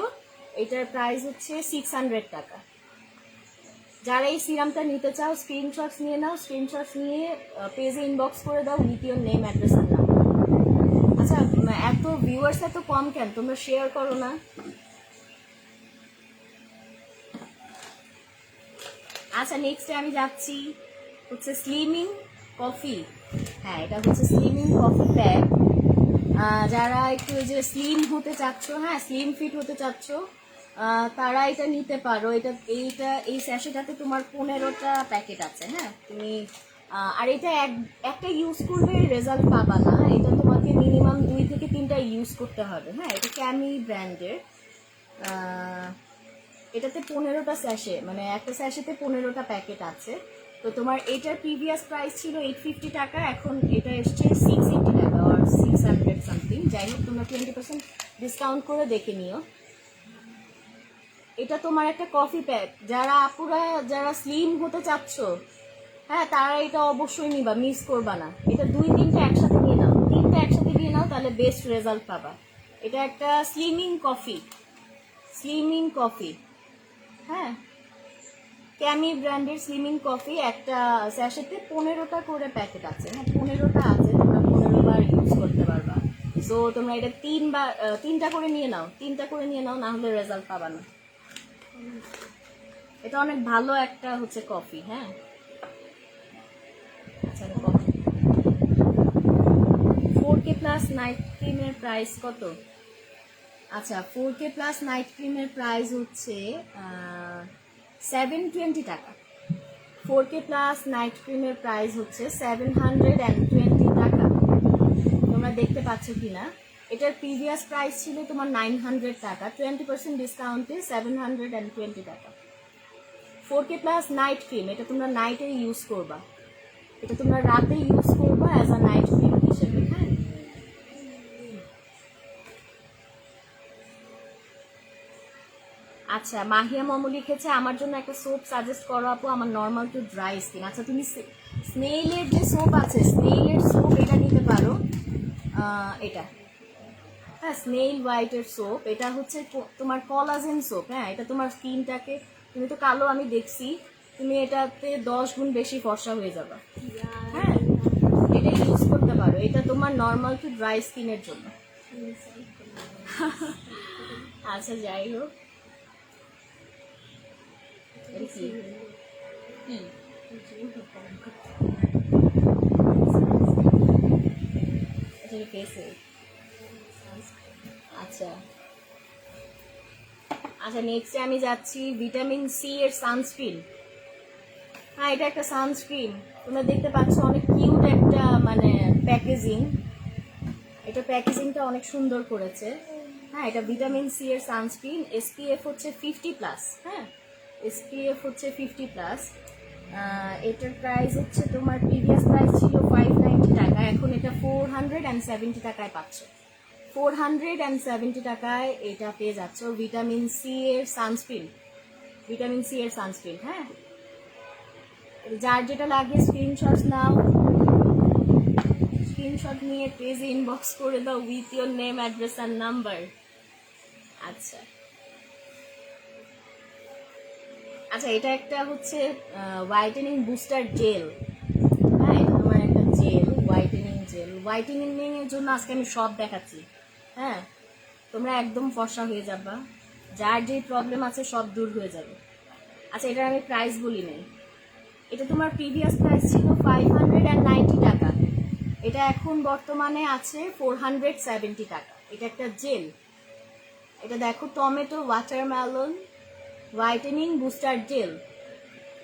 এটার প্রাইস হচ্ছে 600 টাকা। যারা এই সিরামটা নিতে চাও স্ক্রিনশটস নিয়ে নাও, স্ক্রিনশটস নিয়ে পেজে ইনবক্স করে দাও উইথ ইওর নেম, অ্যাড্রেস আর নাম। আচ্ছা, এত ভিউয়ার্স এত কম কেন? তোমরা শেয়ার করো না। আচ্ছা, নেক্সটে আমি যাচ্ছি হচ্ছে স্লিমিং কফি। হ্যাঁ, এটা হচ্ছে স্লিমিং কফি প্যাক। যারা একটু যে স্লিম হতে চাচ্ছ, হ্যাঁ স্লিম ফিট হতে চাচ্ছ, তারা এটা নিতে পারো। এই স্যাশেটাতে তোমার 15টা প্যাকেট আছে। হ্যাঁ, তুমি আর এটা একটা ইউজ করলে রেজাল্ট পাবা না, এটা তোমাকে মিনিমাম 2 থেকে 3টা ইউজ করতে হবে। হ্যাঁ, এটা ক্যামি ব্র্যান্ডের। এটাতে 15টা স্যাশে, মানে একটা স্যাশেতে 15টা প্যাকেট আছে। তো তোমার এটার প্রিভিয়াস প্রাইস ছিল 850 টাকা, এখন এটা এসছে 680 টাকা আর 600 সামথিং। যাই হোক, তোমরা 20% ডিসকাউন্ট করে দেখে নিও। এটা তোমার একটা কফি প্যাক। যারা স্লিম হতে চাচ্ছ, হ্যাঁ তারা এটা অবশ্যই নিবা, মিস করবা না। এটা 2-3টা একসাথে নিয়ে নাও, 3টা একসাথে নিয়ে নাও, তাহলে বেস্ট রেজাল্ট পাবা। এটা একটা স্লিমিং কফি। হ্যাঁ, ক্যামি ব্র্যান্ডের স্লিমিং কফি। একটা স্যাশেতে 15টা করে প্যাকেট আছে। হ্যাঁ, 15টা আছে, তোমরা 15 বার ইউজ করতে পারবা। সো তোমরা এটা 3টা করে নিয়ে নাও, না হলে রেজাল্ট পাবা না। এটা অনেক ভালো একটা হচ্ছে কফি। হ্যাঁ, আচ্ছা, 4K প্লাস নাইট ক্রিমের প্রাইস কত? আচ্ছা, 4K প্লাস নাইট ক্রিমের প্রাইস হচ্ছে 720 টাকা। 4K প্লাস নাইট ক্রিমের প্রাইস হচ্ছে 720 টাকা। তোমরা দেখতে পাচ্ছ কিনা? এটার প্রিভিয়াস প্রাইস ছিল তোমার 900 টাকা, 20% ডিসকাউন্টে 720 টাকা। 4K প্লাস নাইট ক্রিম, এটা তোমরা নাইটে ইউজ করবা, এটা তোমরা রাতে ইউজ করবা অ্যাজ আ নাইট ক্রিম হিসেবে। হ্যাঁ, আচ্ছা, মাহিয়া মম লিখেছে আমার জন্য একটা সোপ সাজেস্ট করো আপু, আমার নর্মাল টু ড্রাই স্কিন। আচ্ছা, তুমি স্নেইলের যে সোপ আছে, স্নেইলের সোপ এটা নিতে পারো। এটা, হ্যাঁ, স্নেইল হোয়াইটের সোপ। এটা হচ্ছে তোমার কলাজেন সোপ। হ্যাঁ, এটা তোমার স্কিনটাকে, তুমি তো কালো আমি দেখছি, তুমি এটাতে 10 গুণ বেশি ফর্সা হয়ে যাবে। হ্যাঁ, এটা ইউজ করতে পারো, এটা তোমার নর্মাল টু ড্রাই স্কিনের জন্য। আচ্ছা, যাই হোক, আচ্ছা, নেক্সটে আমি যাচ্ছি ভিটামিন সি এর সানস্ক্রিন। হ্যাঁ, এটা একটা সানস্ক্রিন, তোমরা দেখতে পাচ্ছ অনেক কিউট একটা মানে প্যাকেজিং। এটা প্যাকেজিংটা অনেক সুন্দর করেছে। হ্যাঁ, এটা ভিটামিন সি এর সানস্ক্রিন, SPF হচ্ছে 50+। হ্যাঁ, SPF হচ্ছে 50+। এটার প্রাইস হচ্ছে তোমার প্রিভিয়াস প্রাইস ছিল 590 টাকা, এখন এটা 470 টাকায় পাচ্ছ। 470 টাকায় এটা পেয়ে যাচ্ছ ভিটামিন সি এর সানস্ক্রিন। হ্যাঁ, যার যেটা লাগে স্ক্রিনশট নাও, স্ক্রিনশট নিয়ে পেজে ইনবক্স করে দাও উইথ ইওর নেম, অ্যাড্রেস আর নাম্বার। আচ্ছা, এটা একটা হচ্ছে হোয়াইটেনিং বুস্টার জেল। হ্যাঁ, এটা তোমার একটা জেল, হোয়াইটেনিং এর জন্য আজকে আমি সব দেখাচ্ছি। হ্যাঁ, তোমরা একদম ফর্সা হয়ে যাবা, যার যে প্রবলেম আছে সব দূর হয়ে যাবে। আচ্ছা, এটার আমি প্রাইস বলি নাই। এটা তোমার প্রিভিয়াস প্রাইস ছিল 590 টাকা, এটা এখন বর্তমানে আছে 470 টাকা। এটা একটা জেল, এটা দেখো tomato watermelon whitening booster gel.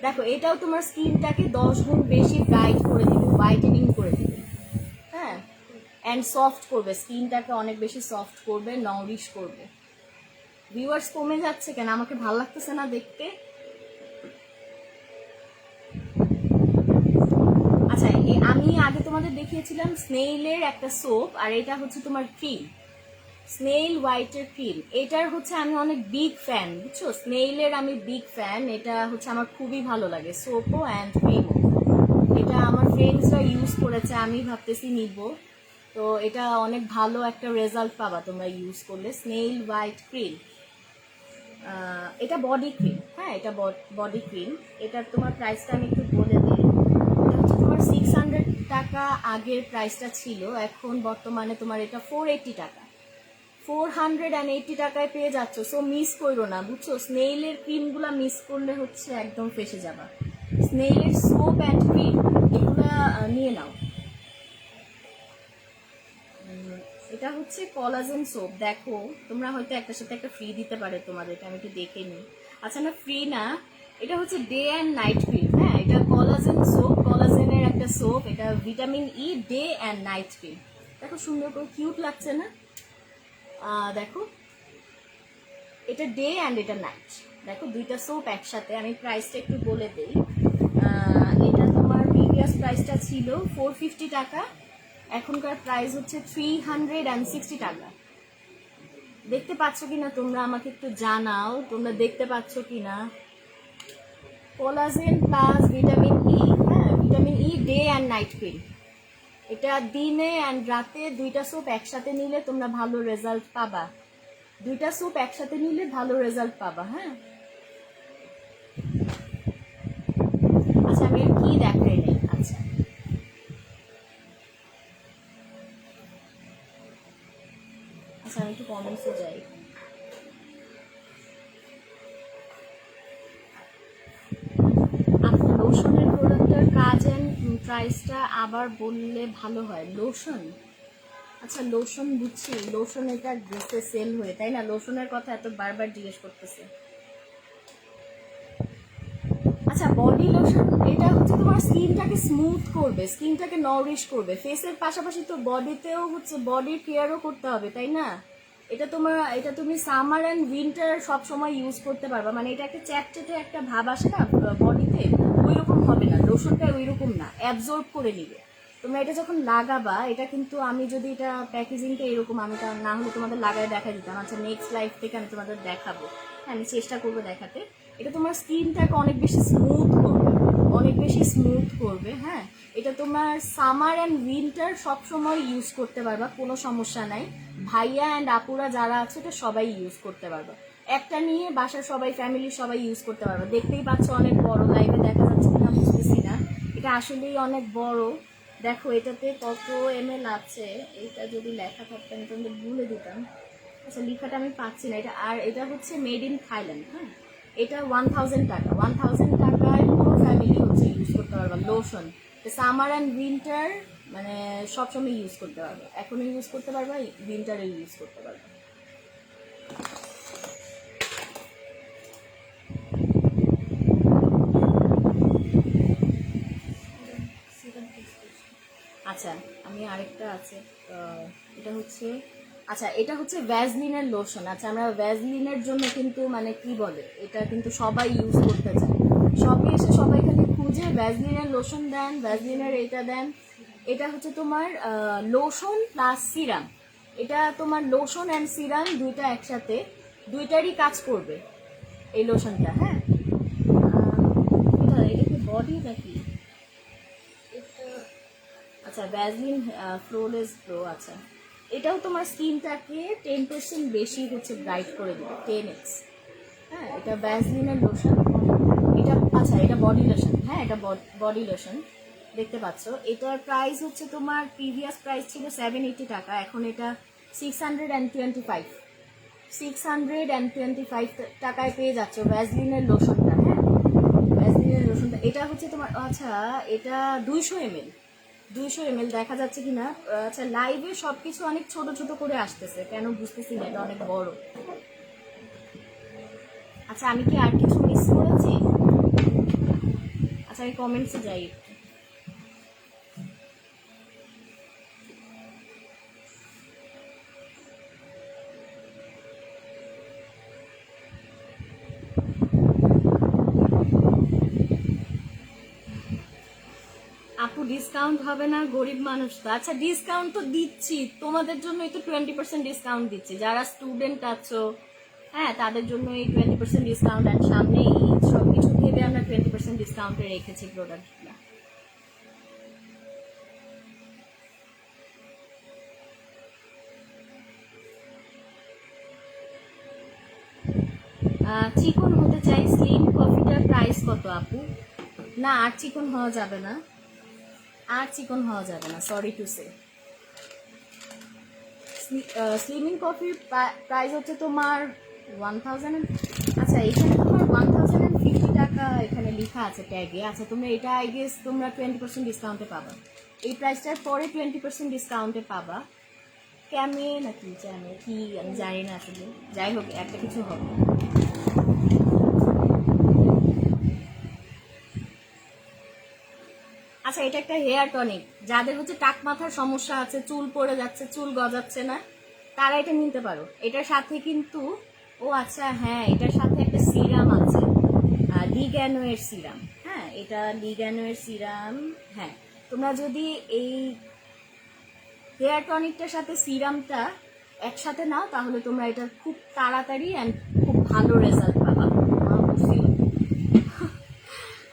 দেখো এটাও তোমার স্কিনটাকে 10 গুণ বেশি ব্রাইট করে দিবে, হোয়াইটেনিং করে দিবে, হ্যাঁ, অ্যান্ড সফট করবে, স্কিনটাকে অনেক বেশি সফট করবে, নরিশ করবে। ভিউয়ার্স কমে যাচ্ছে কেন? আমাকে ভালো লাগতেছে না দেখতে। আচ্ছা, আমি আগে তোমাদের দেখিয়েছিলাম স্নেইলের একটা সোপ, আর এটা হচ্ছে তোমার ক্রিম, স্নেইল হোয়াইটের ক্রিম। এটার হচ্ছে আমি অনেক বিগ ফ্যান, বুঝছো, স্নেইলের আমি বিগ ফ্যান। এটা হচ্ছে আমার খুবই ভালো লাগে, সোপও অ্যান্ড ক্রিমও। এটা আমার ফ্রেন্ডসরা ইউজ করেছে, আমি ভাবতেছি নিব। তো এটা অনেক ভালো একটা রেজাল্ট পাবা তোমরা ইউজ করলে। স্নেইল হোয়াইট ক্রিম, এটা বডি ক্রিম, হ্যাঁ, এটা বডি ক্রিম। এটার তোমার প্রাইসটা আমি একটু বলে দিই। এটা হচ্ছে তোমার 600 টাকা আগের প্রাইসটা ছিল, এখন বর্তমানে তোমার এটা 480 টাকা, 480 টাকায় পেয়ে যাচ্ছ। সো মিস করো না, বুঝছো, স্নেইলের ক্রিমগুলো মিস করলে হচ্ছে একদম ফেসে যাবা। স্নেইলের সোপ অ্যান্ড ক্রিম এগুলা নিয়ে নাও। এটা হচ্ছে কলাজেন সোপ। দেখো তোমরা হয়তো একটার সাথে একটা ফ্রি দিতে পারে তোমাদের, এটা আমি একটু দেখে নিই। আচ্ছা না, ফ্রি না, এটা হচ্ছে ডে অ্যান্ড নাইট ক্রিম। হ্যাঁ, এটা কলাজেন সোপ, কলাজেনের একটা সোপ। এটা vitamin E day and night cream. দেখো সুন্দর করে, কিউট লাগছে না? দেখো এটা ডে অ্যান্ড এটা নাইট। দেখো দুইটা সোপ একসাথে। আমি প্রাইসটা একটু বলে দিই। এটা তোমার প্রিভিয়াস প্রাইসটা ছিল 450 টাকা, এখনকার প্রাইস হচ্ছে 360 টাকা। দেখতে পাচ্ছ কিনা তোমরা? আমাকে একটু জানাও তোমরা দেখতে পাচ্ছ কিনা। কোলাজেন প্লাস ভিটামিন ই, হ্যাঁ, vitamin E day and night cream. এটা দিনে অ্যান্ড রাতে দুইটা সোপ একসাথে নিলে তোমরা ভালো রেজাল্ট পাবা। দুইটা সোপ একসাথে নিলে ভালো রেজাল্ট পাবা। হ্যাঁ, আচ্ছা আমি আর কি দেখাই নেই। আচ্ছা আচ্ছা, আমি একটু কমেন্টসে যাই। আপনার লোশনের প্রোডাক্টের কাজ অ্যান্ড প্রাইসটা আবার বললে ভালো হয়। লোশন, আচ্ছা লোশন বুঝছি, লোশন এটা ড্রেসে সেল হয়ে, তাই না? লোশনের কথা এত বারবার জিজ্ঞেস করতেছে। আচ্ছা বডি লোশন, এটা হচ্ছে তোমার স্কিনটাকে স্মুথ করবে, স্কিনটাকে নরিশ করবে। ফেসের পাশাপাশি তো বডিতেও হচ্ছে বডির কেয়ারও করতে হবে, তাই না? এটা তুমি সামার অ্যান্ড উইন্টার সব সময় ইউজ করতে পারবা। মানে এটা একটা চ্যাটচেটে একটা ভাব আসে না বডিতে, ওই রকম হবে না। লোশনটা ওই রকম না, অ্যাবজর্ব করে নিবে। তোমরা এটা যখন লাগাবা, এটা কিন্তু আমি যদি এটা প্যাকেজিংটা এরকম, আমি না হলে তোমাদের লাগায় দেখা দিতাম। আচ্ছা নেক্সট লাইফ থেকে আমি তোমাদের দেখাবো, হ্যাঁ আমি চেষ্টা করবো দেখাতে। এটা তোমার স্কিনটাকে অনেক বেশি স্মুথ করবে, অনেক বেশি স্মুথ করবে। হ্যাঁ, এটা তোমার সামার অ্যান্ড উইন্টার সবসময় ইউজ করতে পারবা, কোনো সমস্যা নাই। ভাইয়া অ্যান্ড আপুরা যারা আছে এটা সবাই ইউজ করতে পারবা। একটা নিয়ে বাসার সবাই, ফ্যামিলির সবাই ইউজ করতে পারবা। দেখতেই পাচ্ছ অনেক বড়, লাইভে দেখা যাচ্ছে কিনা বুঝতেছি না, এটা আসলেই অনেক বড়। দেখো এটাতে কত ml আছে, এটা যদি লেখা থাকতো আমি তোমাদের ভুলে দিতাম। আচ্ছা লেখাটা আমি পাচ্ছি না এটা। আর এটা হচ্ছে মেড ইন থাইল্যান্ড। হ্যাঁ, এটা 1000 টাকা, 1000 টাকায় পুরো ফ্যামিলি হচ্ছে ইউজ করতে পারবা। লোশন সামার অ্যান্ড উইন্টার মানে সবসময় ইউজ করতে পারবা, এখনও ইউজ করতে পারবা, উইন্টারে ইউজ করতে পারবা। আচ্ছা আমি আরেকটা আছে, এটা হচ্ছে, আচ্ছা এটা হচ্ছে ভ্যাজলিনের লোশন। আচ্ছা আমরা ভ্যাজলিনের জন্য কিন্তু মানে কি বলে, এটা কিন্তু সবাই ইউজ করতে চায়, সবই এসে সবাই খালি খুঁজে ভ্যাজলিনের লোশন দেন, ভ্যাজলিনের এটা দেন। এটা হচ্ছে তোমার লোশন প্লাস সিরাম। এটা তোমার লোশন অ্যান্ড সিরাম দুইটা একসাথে, দুইটারই কাজ করবে এই লোশনটা। হ্যাঁ, এটা কি বডি নাকি? আচ্ছা ভ্যাজলিন ফ্লোলেস গ্লো। আচ্ছা এটাও তোমার স্কিনটাকে 10% বেশি হচ্ছে ব্রাইট করে দেবে, 10x। হ্যাঁ, এটা ভ্যাজলিনের লোশন। এটা আচ্ছা এটা বডি লোশন। হ্যাঁ, এটা বডি লোশন, দেখতে পাচ্ছ। এটার প্রাইস হচ্ছে তোমার প্রিভিয়াস প্রাইস ছিল 780 টাকা, এখন এটা 625, 625 টাকায় পেয়ে যাচ্ছ ভ্যাজলিনের লোশনটা। হ্যাঁ, ভ্যাজলিনের লোশনটা এটা হচ্ছে তোমার, আচ্ছা এটা 200 ml, 200 ml দেখা যাচ্ছে কিনা। আচ্ছা লাইভে সবকিছু অনেক ছোট ছোট করে আসতেছে, কেন বুঝতেছি না, এটা অনেক বড়। আচ্ছা আমি কি আর কিছু মিস করেছি? আচ্ছা আমি কমেন্টসে যাই। আপু ডিসকাউন্ট হবে না, গরিব মানুষ তো। আচ্ছা ডিসকাউন্ট তো দিচ্ছি তোমাদের জন্যই তো, 20% ডিসকাউন্ট দিচ্ছি। যারা স্টুডেন্ট আছো হ্যাঁ তাদের জন্য এই 20% ডিসকাউন্ট, আর সামনে ঈদ সবকিছু ভেবে আমরা 20% ডিসকাউন্টে রেখেছি প্রোডাক্টগুলো। চিকন হতে চাই, স্লিম কফিটার প্রাইস কত আপু? না আর চিকন হওয়া যাবে না, আর চিকন হওয়া যাবে না, সরি টু সে। স্লিমিং কফির প্রাইস হচ্ছে তোমার 1000। আচ্ছা এখানে তোমার 1050 টাকা এখানে লেখা আছে ট্যাগে। আচ্ছা তোমরা এটা আই গেস তোমরা 20% ডিসকাউন্টে পাবা, এই প্রাইসটার পরে 20% ডিসকাউন্টে পাবা। ক্যামে নাকি জ্যামে কি আমি জানি না আসলে, যাই হোক একটা কিছু হবে। আচ্ছা এটা একটা হেয়ার টনিক, যাদের হচ্ছে টাক মাথার সমস্যা আছে, চুল পড়ে যাচ্ছে, চুল গজাচ্ছে না, তারা এটা নিতে পারো। এটার সাথে কিন্তু ও আচ্ছা হ্যাঁ এটার সাথে একটা সিরাম আছে, লিগ্যানোয়ের সিরাম। হ্যাঁ এটা লিগ্যানোয়ের সিরাম। হ্যাঁ তোমরা যদি এই হেয়ার টনিকটার সাথে সিরামটা একসাথে নাও তাহলে তোমরা এটা খুব তাড়াতাড়ি অ্যান্ড খুব ভালো রেজাল্ট পাবা।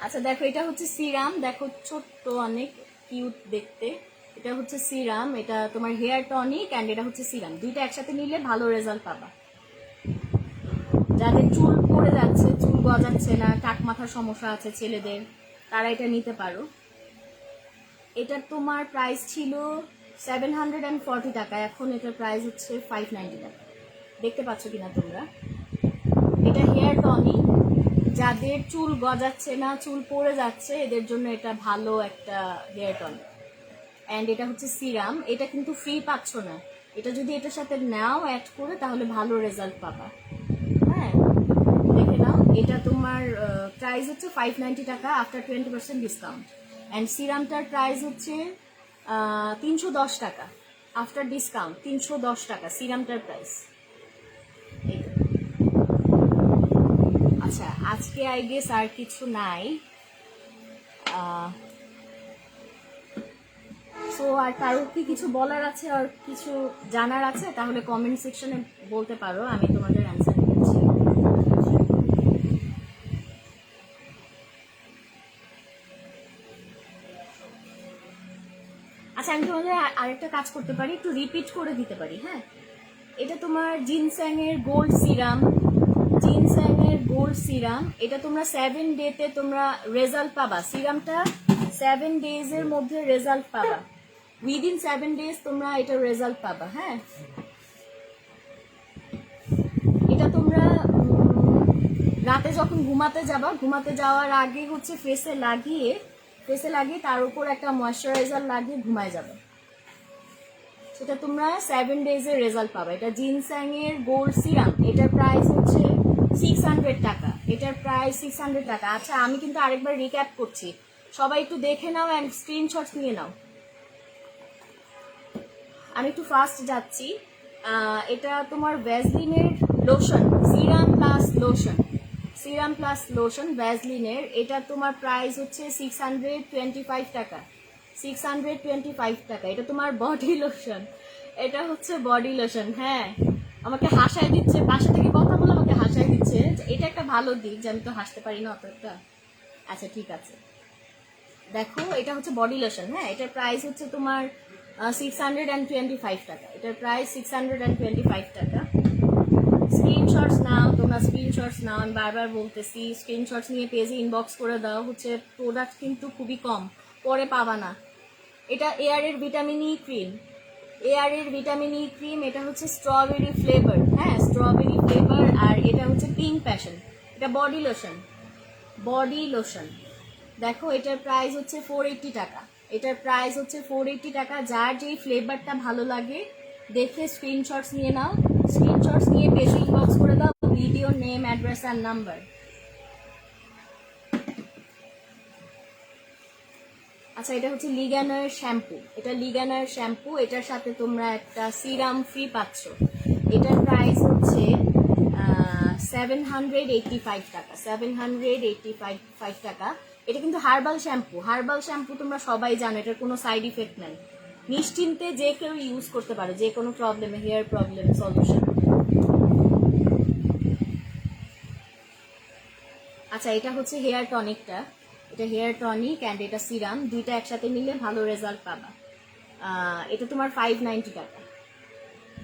আচ্ছা দেখো এটা হচ্ছে সিরাম, দেখো ছোট্ট অনেক কিউট দেখতে। এটা হচ্ছে সিরাম, এটা তোমার হেয়ার টনিক অ্যান্ড এটা হচ্ছে সিরাম, দুইটা একসাথে নিলে ভালো রেজাল্ট পাবা। যাদের চুল পড়ে যাচ্ছে, চুল গজাচ্ছে না, টাক মাথার সমস্যা আছে ছেলেদের, তারা এটা নিতে পারো। এটার তোমার প্রাইস ছিল 740 টাকা, এখন এটার প্রাইস হচ্ছে 590 টাকা। দেখতে পাচ্ছ কিনা তোমরা? এটা হেয়ার টনিক, যাদের চুল গজাচ্ছে না, চুল পড়ে যাচ্ছে, এদের জন্য এটা ভালো একটা হেয়ার টনিক। অ্যান্ড এটা হচ্ছে সিরাম, এটা কিন্তু ফ্রি পাচ্ছ না, এটা যদি এটার সাথে নাও অ্যাড করে তাহলে ভালো রেজাল্ট পাবা। হ্যাঁ দেখে নাও, এটা তোমার প্রাইস হচ্ছে 590 টাকা আফটার 20% ডিসকাউন্ট। অ্যান্ড সিরামটার প্রাইস হচ্ছে 310 টাকা আফটার ডিসকাউন্ট, 310 টাকা সিরামটার প্রাইস। আচ্ছা আজকে আই গেস আর কিছু নাই। সো আর কারোর কি কিছু বলার আছে আর কিছু জানার আছে তাহলে কমেন্ট সেকশনে বলতে পারো, আমি তোমাদের অ্যান্সার দিচ্ছি। আচ্ছা আমি তোমাদের আরেকটা কাজ করতে পারি, একটু রিপিট করে দিতে পারি। হ্যাঁ এটা তোমার জিনস্যাংয়ের গোল্ড সিরাম, জিনস্যাংয়ের গোল্ড সিরাম, এটা তোমরা 7 ডেতে তোমরা রেজাল্ট পাবা। সিরামটা 7 ডেজের মধ্যে রেজাল্ট পাবা, উইদিন 7 ডেজ তোমরা এটা রেজাল্ট পাবা। হ্যাঁ এটা তোমরা রাতে যখন ঘুমাতে যাবা, ঘুমাতে যাওয়ার আগে হচ্ছে ফেসে লাগিয়ে তার উপর একটা ময়শ্চারাইজার লাগিয়ে ঘুমায় যাবে, সেটা তোমরা 7 ডেজের রেজাল্ট পাবে। এটা জিনস্যাংয়ের গোল্ড সিরাম, এটার প্রাইস হচ্ছে 600 টাকা, এটার প্রাইস 600 টাকা। আচ্ছা আমি কিন্তু আরেকবার রিক্যাপ করছি, সবাই একটু দেখে নাও অ্যান্ড স্ক্রিনশটস নিয়ে নাও। আমি একটু ফাস্ট যাচ্ছি। এটা তোমার ভ্যাসলিনের lotion, serum plus lotion, serum plus lotion ভ্যাসলিনের, এটা তোমার প্রাইস হচ্ছে 625 টাকা, 625 টাকা। এটা তোমার বডি লোশন, এটা হচ্ছে বডি লোশন। হ্যাঁ আমাকে হাসায় দিচ্ছে, বাসা থেকে কথা বলে আমাকে হাসায় দিচ্ছে, এটা একটা ভালো দিক যে আমি তো হাসতে পারি না অতটা। আচ্ছা ঠিক আছে, দেখো এটা হচ্ছে বডি লোশন। হ্যাঁ এটার প্রাইস হচ্ছে তোমার 625 টাকা, এটার প্রাইস 625 টাকা। স্ক্রিনশটস নাও তোমরা, স্ক্রিনশটস নাও, আমি বারবার বলতেছি স্ক্রিনশটস নিয়ে পেজে ইনবক্স করে দাও। হচ্ছে প্রোডাক্ট কিন্তু খুবই কম, পরে পাবা না। এটা এয়ারের ভিটামিন ই ক্রিম, এয়ারের ভিটামিন ই ক্রিম, এটা হচ্ছে স্ট্রবেরি ফ্লেভার। হ্যাঁ স্ট্রবেরি ফ্লেভার, আর এটা হচ্ছে পিঙ্ক প্যাশন। এটা বডি লোশন, বডি লোশন। দেখো এটার প্রাইস হচ্ছে 480 টাকা, এটার প্রাইস হচ্ছে 480 টাকা। যার যেই ফ্লেভারটা ভালো লাগে দেখে স্ক্রিনশটস নিয়ে নাও, স্ক্রিনশটস নিয়ে পেজে ইনবক্স করে দাও, ভিডিও নেম অ্যাড্রেস আর নাম্বার। আচ্ছা, এটা হচ্ছে লিগ্যানার শ্যাম্পু। এটা লিগ্যানার শ্যাম্পু, এটার সাথে তোমরা একটা সিরাম ফ্রি পাচ্ছ। এটার প্রাইস হচ্ছে 785 টাকা, 785 টাকা। এটা কিন্তু হার্বাল শ্যাম্পু। হার্বাল শ্যাম্পু তোমরা সবাই জানো, এটার কোনো সাইড ইফেক্ট নাই। নিশ্চিন্তে যে কেউ ইউজ করতে পারো, যে কোনো প্রবলেমে, হেয়ার প্রবলেম সলিউশন। আচ্ছা, এটা হচ্ছে হেয়ার টনিকটা। এটা হেয়ার টনিক অ্যান্ড এটা সিরাম, দুইটা একসাথে নিলে ভালো রেজাল্ট পাবা। এটা তোমার 590 টাকা।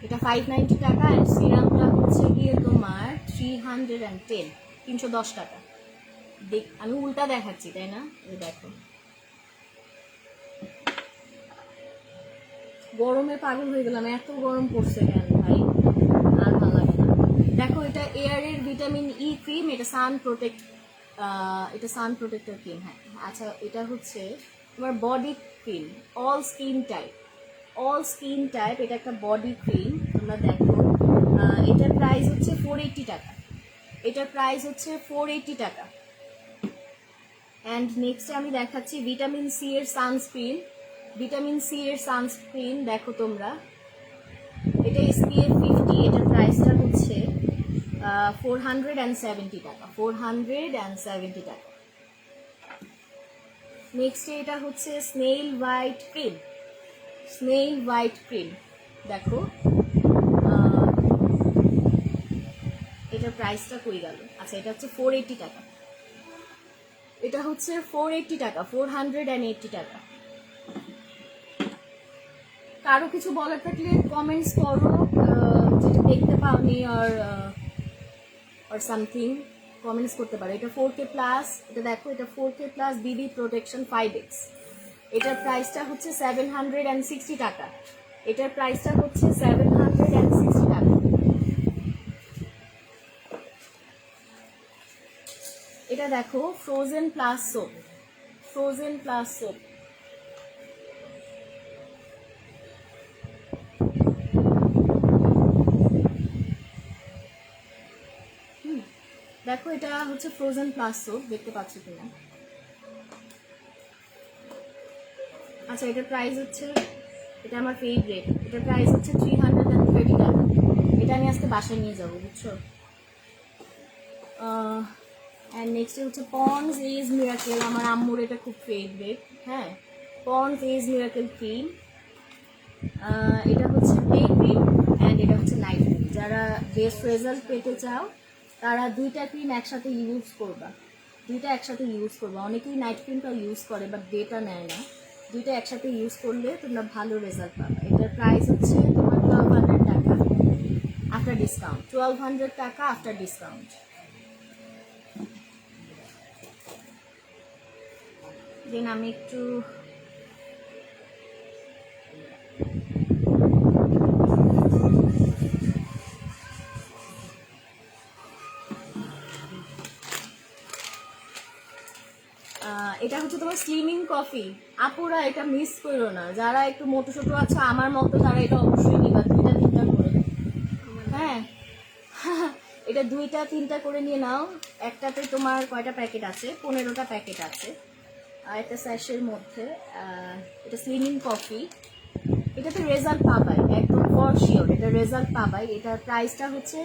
এটা 590 টাকা অ্যান্ড সিরামটা হচ্ছে গিয়ে তোমার 310 টাকা। আমি উল্টা দেখাচ্ছি, তাই না? এই দেখো, গরমে পাগল হয়ে গেলাম, এত গরম পড়ছে কেন ভাই, আর ভালো লাগে না। দেখো, এটা এয়ারের ভিটামিন ই ক্রিম, এটা সান প্রোটেক্টর ক্রিম। হ্যাঁ, আচ্ছা, এটা হচ্ছে তোমার body cream, all skin type. এটা একটা বডি ক্রিম, তোমরা দেখো। এটার প্রাইস হচ্ছে 480 টাকা। এটার প্রাইস হচ্ছে 480 টাকা। অ্যান্ড নেক্সটে আমি দেখাচ্ছি ভিটামিন সি এর সানস্ক্রিন। দেখো তোমরা, এটা SPF 50। এটার প্রাইসটা হচ্ছে 470 টাকা, 470 টাকা। নেক্সটে এটা হচ্ছে স্নেইল হোয়াইট ক্রিম। দেখো, এটার প্রাইসটা কই গেল? আচ্ছা, এটা হচ্ছে 480 টাকা। এটা হচ্ছে 480 টাকা, 480 টাকা। কারো কিছু বলার থাকলে কমেন্টস করো, যেটা দেখতে পাওনি আর সামথিং কমেন্টস করতে পারো। এটা 4K প্লাস। এটা দেখো, এটা 4K plus BB protection 5X। এটার প্রাইসটা হচ্ছে 760 টাকা। এটার প্রাইসটা হচ্ছে 760 টাকা। এটা দেখো, ফ্রোজেন প্লাস সোপ। দেখো, এটা হচ্ছে ফ্রোজেন প্লাস সোপ, দেখতে পাচ্ছ কিনা? আচ্ছা, এটার প্রাইস হচ্ছে, এটা আমার ফেভারিট, এটার প্রাইস হচ্ছে 330 টাকা। এটা আমি আজকে বাসায় নিয়ে যাবো, বুঝছো? অ্যান্ড নেক্সট হচ্ছে পন্ডস এজ মিরাকেল। আমার আম্মুর এটা খুব ফেভারিট। হ্যাঁ, পন্ডস এজ মিরাকেল ক্রিম। এটা হচ্ছে ডে ক্রিম অ্যান্ড এটা হচ্ছে নাইট ক্রিম। যারা বেস্ট রেজাল্ট পেতে চাও তারা দুইটা ক্রিম একসাথে ইউজ করবা। অনেকেই নাইট ক্রিমটা ইউজ করে বাট ডেটা নেয় না। দুইটা একসাথে ইউজ করলে তোমরা ভালো রেজাল্ট পাবা। এটার প্রাইস হচ্ছে তোমার 1200 টাকা আফটার ডিসকাউন্ট। 1200 টাকা আফটার ডিসকাউন্ট। দেন আমি একটু এটা হচ্ছে তোমার স্লিমিং কফি। আপুরা এটা মিস করো না, যারা একটু মোটো ছোটো আছে আমার মতো তারা এটা অবশ্যই নিবা, 2-3টা করে। হ্যাঁ, এটা 2-3টা করে নিয়ে নাও। একটাতে তোমার কয়টা প্যাকেট আছে? 15টা প্যাকেট আছে আর একটা স্যাশের মধ্যে। এটা স্লিমিং কফি, এটাতে রেজাল্ট পাবাই একদম ফর শিওর, এটা রেজাল্ট পাবাই। এটার প্রাইসটা হচ্ছে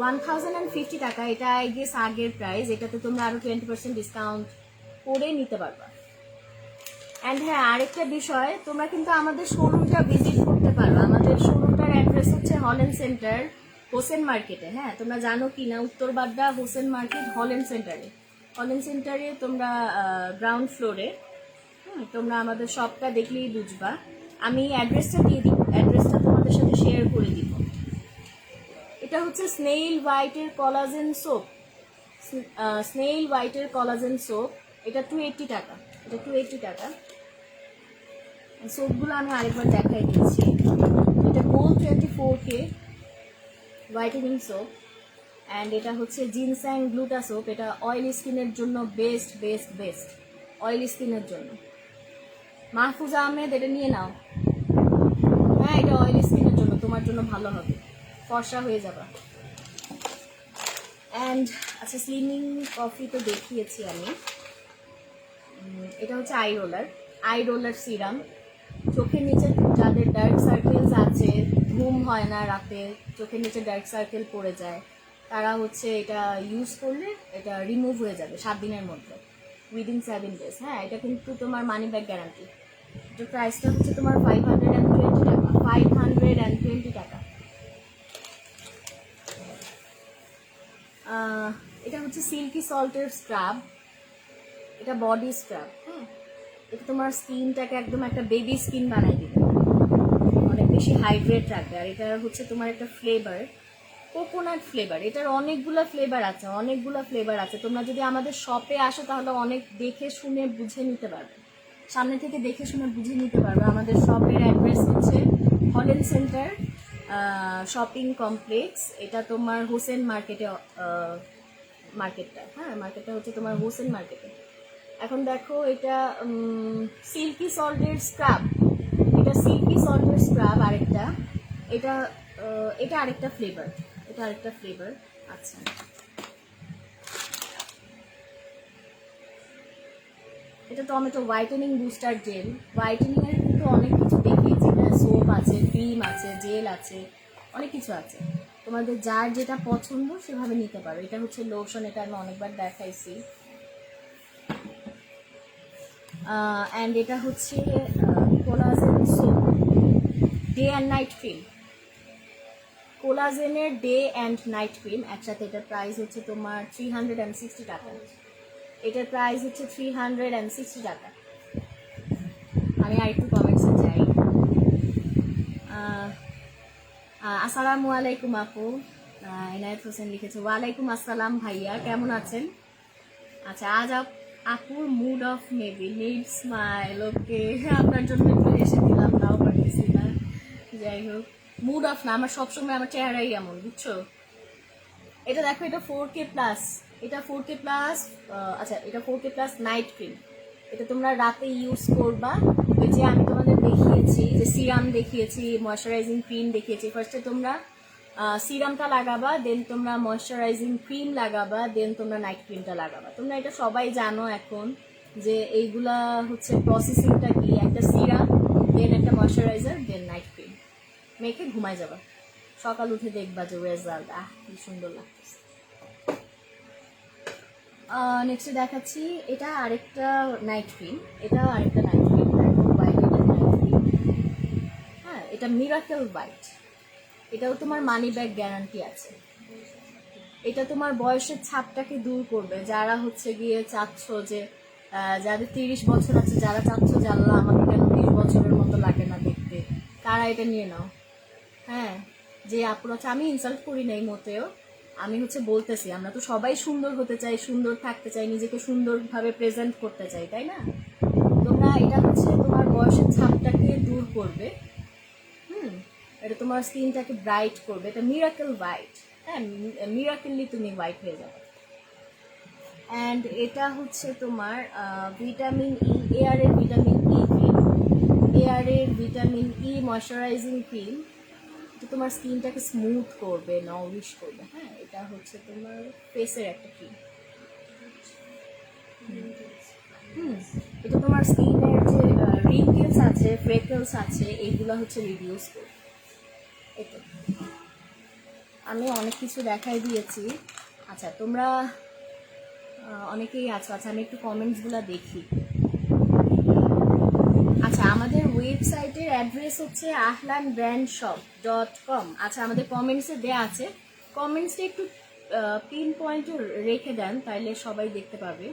1050 টাকা। এটা আই গেস আগের প্রাইস, এটাতে তোমরা আরো 20% ডিসকাউন্ট করে নিতে পারবা। অ্যান্ড হ্যাঁ, আরেকটা বিষয়, তোমরা কিন্তু আমাদের শোরুমটা ভিজিট করতে পারো। আমাদের শোরুমটার অ্যাড্রেস হচ্ছে হল্যান্ড সেন্টার, হোসেন মার্কেটে। হ্যাঁ, তোমরা জানো কি না, উত্তরবাড্ডা হোসেন মার্কেট, হল্যান্ড সেন্টারে তোমরা গ্রাউন্ড ফ্লোরে। তোমরা আমাদের শপটা দেখলেই বুঝবা। আমি অ্যাড্রেসটা দিয়ে দিব, অ্যাড্রেসটা তোমাদের সাথে শেয়ার করে দিব। এটা হচ্ছে স্নেইল হোয়াইটের কলাজেন সোপ। এটা 280 টাকা। সোপগুলো আমি আরেকবার দেখাই দিচ্ছি। এটা gold 24K whitening soap and এটা হচ্ছে জিনস্যাং গ্লুটা সোপ। এটা অয়েলি স্কিনের জন্য বেস্ট অয়েলি স্কিনের জন্য। মাহফুজা আহমেদ, এটা নিয়ে নাও। হ্যাঁ, এটা অয়েলি স্কিনের জন্য, তোমার জন্য ভালো হবে, ফর্সা হয়ে যাবে। অ্যান্ড আচ্ছা, স্লিমিং কফি তো দেখিয়েছি আমি। এটা হচ্ছে I roller. I roller serum, চোখের নিচে যাদের ডার্ক সার্কেলস আছে, ঘুম হয় না রাতে, চোখের নিচে ডার্ক সার্কেল পড়ে যায়, তারা হচ্ছে এটা ইউজ করলে এটা রিমুভ হয়ে যাবে 7 দিনের মধ্যে, উইদিন 7 days। হ্যাঁ, এটা কিন্তু তোমার মানি ব্যাক গ্যারান্টি। এটার প্রাইসটা হচ্ছে তোমার 520 টাকা, 520 টাকা। এটা হচ্ছে সিল্কি সল্টের স্ক্রাব, এটা বডি স্ক্রাব। হ্যাঁ, এটা তোমার স্কিনটাকে একদম একটা বেবি স্কিন বানাই দিবে, অনেক বেশি হাইড্রেট রাখবে। আর এটা হচ্ছে তোমার একটা ফ্লেভার, কোকোনাট ফ্লেভার। এটার অনেকগুলো ফ্লেভার আছে, অনেকগুলো ফ্লেভার আছে। তোমরা যদি আমাদের শপে আসো তাহলে অনেক দেখে শুনে বুঝে নিতে পারবে, সামনে থেকে দেখে শুনে বুঝে নিতে পারবে। আমাদের শপের অ্যাড্রেস হচ্ছে হল্যান্ড সেন্টার শপিং কমপ্লেক্স। এটা তোমার হোসেন মার্কেটে, মার্কেটটা, হ্যাঁ মার্কেটটা হচ্ছে তোমার হোসেন মার্কেটে। এখন দেখো এটা সিল্কি সল্টের স্ক্রাব, এটা সিল্কি সল্টের স্ক্রাব আরেকটা, এটা এটা আরেকটা ফ্লেভার, এটা আরেকটা ফ্লেভার। আচ্ছা, এটা tomato whitening booster gel. Whitening এর কিন্তু অনেক কিছু দেখিয়েছি, হ্যাঁ সোপ আছে, ক্রিম আছে, জেল আছে, অনেক কিছু আছে। তোমাদের যার যেটা পছন্দ সেভাবে নিতে পারো। এটা হচ্ছে লোশন, এটা আমি অনেকবার দেখাইছি। অ্যান্ড এটা হচ্ছে collagen soap, day and night cream, কোলাজেনের ডে অ্যান্ড নাইট ক্রিম একসাথে। এটার প্রাইস হচ্ছে তোমার 360 টাকা, এটার প্রাইস হচ্ছে 360 টাকা। আমি আরেকটু কমেন্টসে যাই। আসসালামু আলাইকুম আপু, এনায়েত হোসেন লিখেছে ওয়ালাইকুম আসসালাম ভাইয়া, কেমন আছেন? আচ্ছা, আজ আপুর mood off maybe need smile. Okay, আপনার জন্য একটু হেসে দিলাম, নাও পারতেছি না। যাই হোক, মুড অফ না, আমার সবসময় আমার চেহারাই এমন, বুঝছো। এটা দেখো, এটা 4K প্লাস, এটা 4K প্লাস। আচ্ছা, এটা 4K প্লাস নাইট ক্রিম। এটা তোমরা রাতে ইউজ করবা। ওই যে আমি তোমাদের দেখিয়েছি, যে সিরাম দেখিয়েছি, ময়শ্চারাইজিং ক্রিম দেখিয়েছি। ফার্স্টে তোমরা সিরামটা লাগাবা, দেন তোমরা ময়শ্চারাইজিং ক্রিম লাগাবা, দেন তোমরা নাইট ক্রিমটা লাগাবা। তোমরা এটা সবাই জানো এখন যে এইগুলা হচ্ছে প্রসেসিংটা কি। একটা সিরাম, দেন একটা ময়শ্চারাইজার, দেন নাইট ক্রিম মেখে ঘুমায় যাবা, সকাল উঠে দেখবা যে রেজাল্ট, কি সুন্দর লাগতেছে। নেক্সট দেখাচ্ছি, এটা আরেকটা নাইট ক্রিম, এটা আরেকটা night cream, whitening night cream. হ্যাঁ, এটা মিরাকেল হোয়াইট, এটাও তোমার মানি ব্যাক গ্যারান্টি আছে। এটা তোমার বয়সের ছাপটাকে দূর করবে। যারা হচ্ছে গিয়ে চাচ্ছ যে যাদের 30 বছর আছে, যারা চাচ্ছ যে আল্লাহ আমাকে কেন 20 বছরের মতো লাগে না দেখতে, তারা এটা নিয়ে নাও। হ্যাঁ, যে আপুরা, আমি ইনসাল্ট করি নাই মোটেও, আমি হচ্ছে বলতেছি আমরা তো সবাই সুন্দর হতে চাই, সুন্দর থাকতে চাই, নিজেকে সুন্দরভাবে প্রেজেন্ট করতে চাই, তাই না? তোমরা এটা হচ্ছে তোমার বয়সের ছাপটাকে দূর করবে। এটা তোমার স্কিনটাকে ব্রাইট করবে। এটা মিরাকেল হোয়াইট, হ্যাঁ মিরাকেললি তুমি হোয়াইট হয়ে যাবে। অ্যান্ড এটা হচ্ছে তোমার ভিটামিন ই, এয়ারের ভিটামিন ই ক্রিম, এয়ারের ভিটামিন ই ময়শ্চারাইজিং ক্রিম। এটা তোমার স্কিনটাকে স্মুথ করবে, নরিশ করবে। হ্যাঁ, এটা হচ্ছে তোমার ফেসের একটা ক্রিম। এটা তোমার স্কিনের যে রিঙ্কেলস আছে, ফ্রেকলস আছে, এইগুলো হচ্ছে রিডিউস করবে। এটা আমি অনেক কিছু দেখাই দিয়েছি। আচ্ছা, তোমরা অনেকেই আছো। আচ্ছা, আমি একটু কমেন্টসগুলো দেখি। আচ্ছা, আমাদের ওয়েবসাইটের অ্যাড্রেস হচ্ছে ahlanbrandshop.com। আচ্ছা, আমাদের কমেন্টসে দেয়া আছে, কমেন্টসটা একটু পিন পয়েন্টে রেখে দেন, তাইলে সবাই দেখতে পাবে।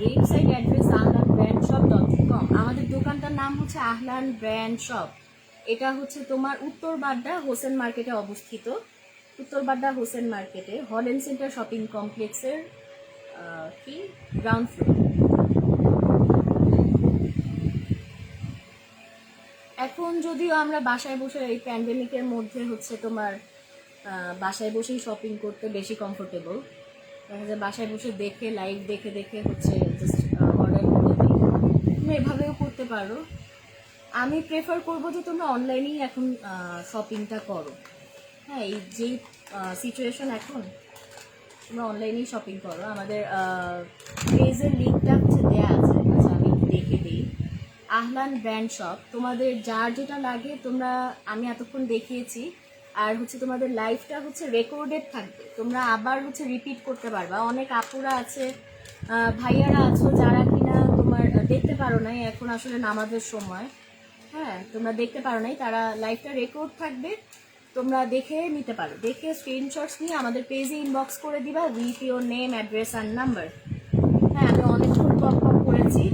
Website address ahlanbrandshop.com। আমাদের দোকানটার নাম হচ্ছে আহলান ব্র্যান্ড শপ। এটা হচ্ছে তোমার উত্তর বাড্ডা হোসেন মার্কেটে অবস্থিত, উত্তর বাড্ডা হোসেন মার্কেটে হল্যান্ড সেন্টার শপিং কমপ্লেক্সের কি গ্রাউন্ড ফ্লোর। এখন যদিও আমরা বাসায় বসে, এই প্যান্ডেমিকের মধ্যে হচ্ছে তোমার বাসায় বসেই শপিং করতে বেশি কমফোর্টেবল। দেখা যায় বাসায় বসে দেখে, লাইভ দেখে দেখে হচ্ছে জাস্ট অর্ডার করে দিই। তুমি এভাবেও করতে পারো। আমি প্রেফার করবো যে তোমরা অনলাইনেই এখন শপিংটা করো। হ্যাঁ, এই যেই সিচুয়েশন এখন, তোমরা অনলাইনেই শপিং করো। আমাদের পেজের লিঙ্কটা হচ্ছে দেওয়া আছে। আচ্ছা, আমি একটু দেখে আহলান ব্র্যান্ড শপ। তোমাদের যার যেটা লাগে তোমরা, আমি এতক্ষণ দেখিয়েছি। আর হচ্ছে তোমাদের লাইফটা হচ্ছে রেকর্ডেড থাকবে, তোমরা আবার হচ্ছে রিপিট করতে পারবা। অনেক আপুরা আছে, ভাইয়ারা আছো যারা কিনা তোমার দেখতে পারো নাই, এখন আসলে নামাজের সময়, হ্যাঁ তোমরা দেখতে পারো নাই, তারা লাইফটা রেকর্ড থাকবে, তোমরা দেখে নিতে পারো। দেখে স্ক্রিনশটস নিয়ে আমাদের পেজে ইনবক্স করে দিবা with your name, address and number. হ্যাঁ, আমি অনেকক্ষণ পপ করেছি।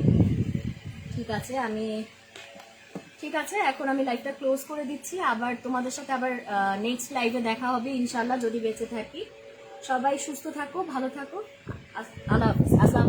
ঠিক আছে, এখন আমি লাইভটা ক্লোজ করে দিচ্ছি। আবার তোমাদের সাথে আবার নেক্সট লাইভে দেখা হবে ইনশাল্লাহ, যদি বেঁচে থাকি। সবাই সুস্থ থাকো, ভালো থাকো। আল্লাহ হাফিজ। আসসালামু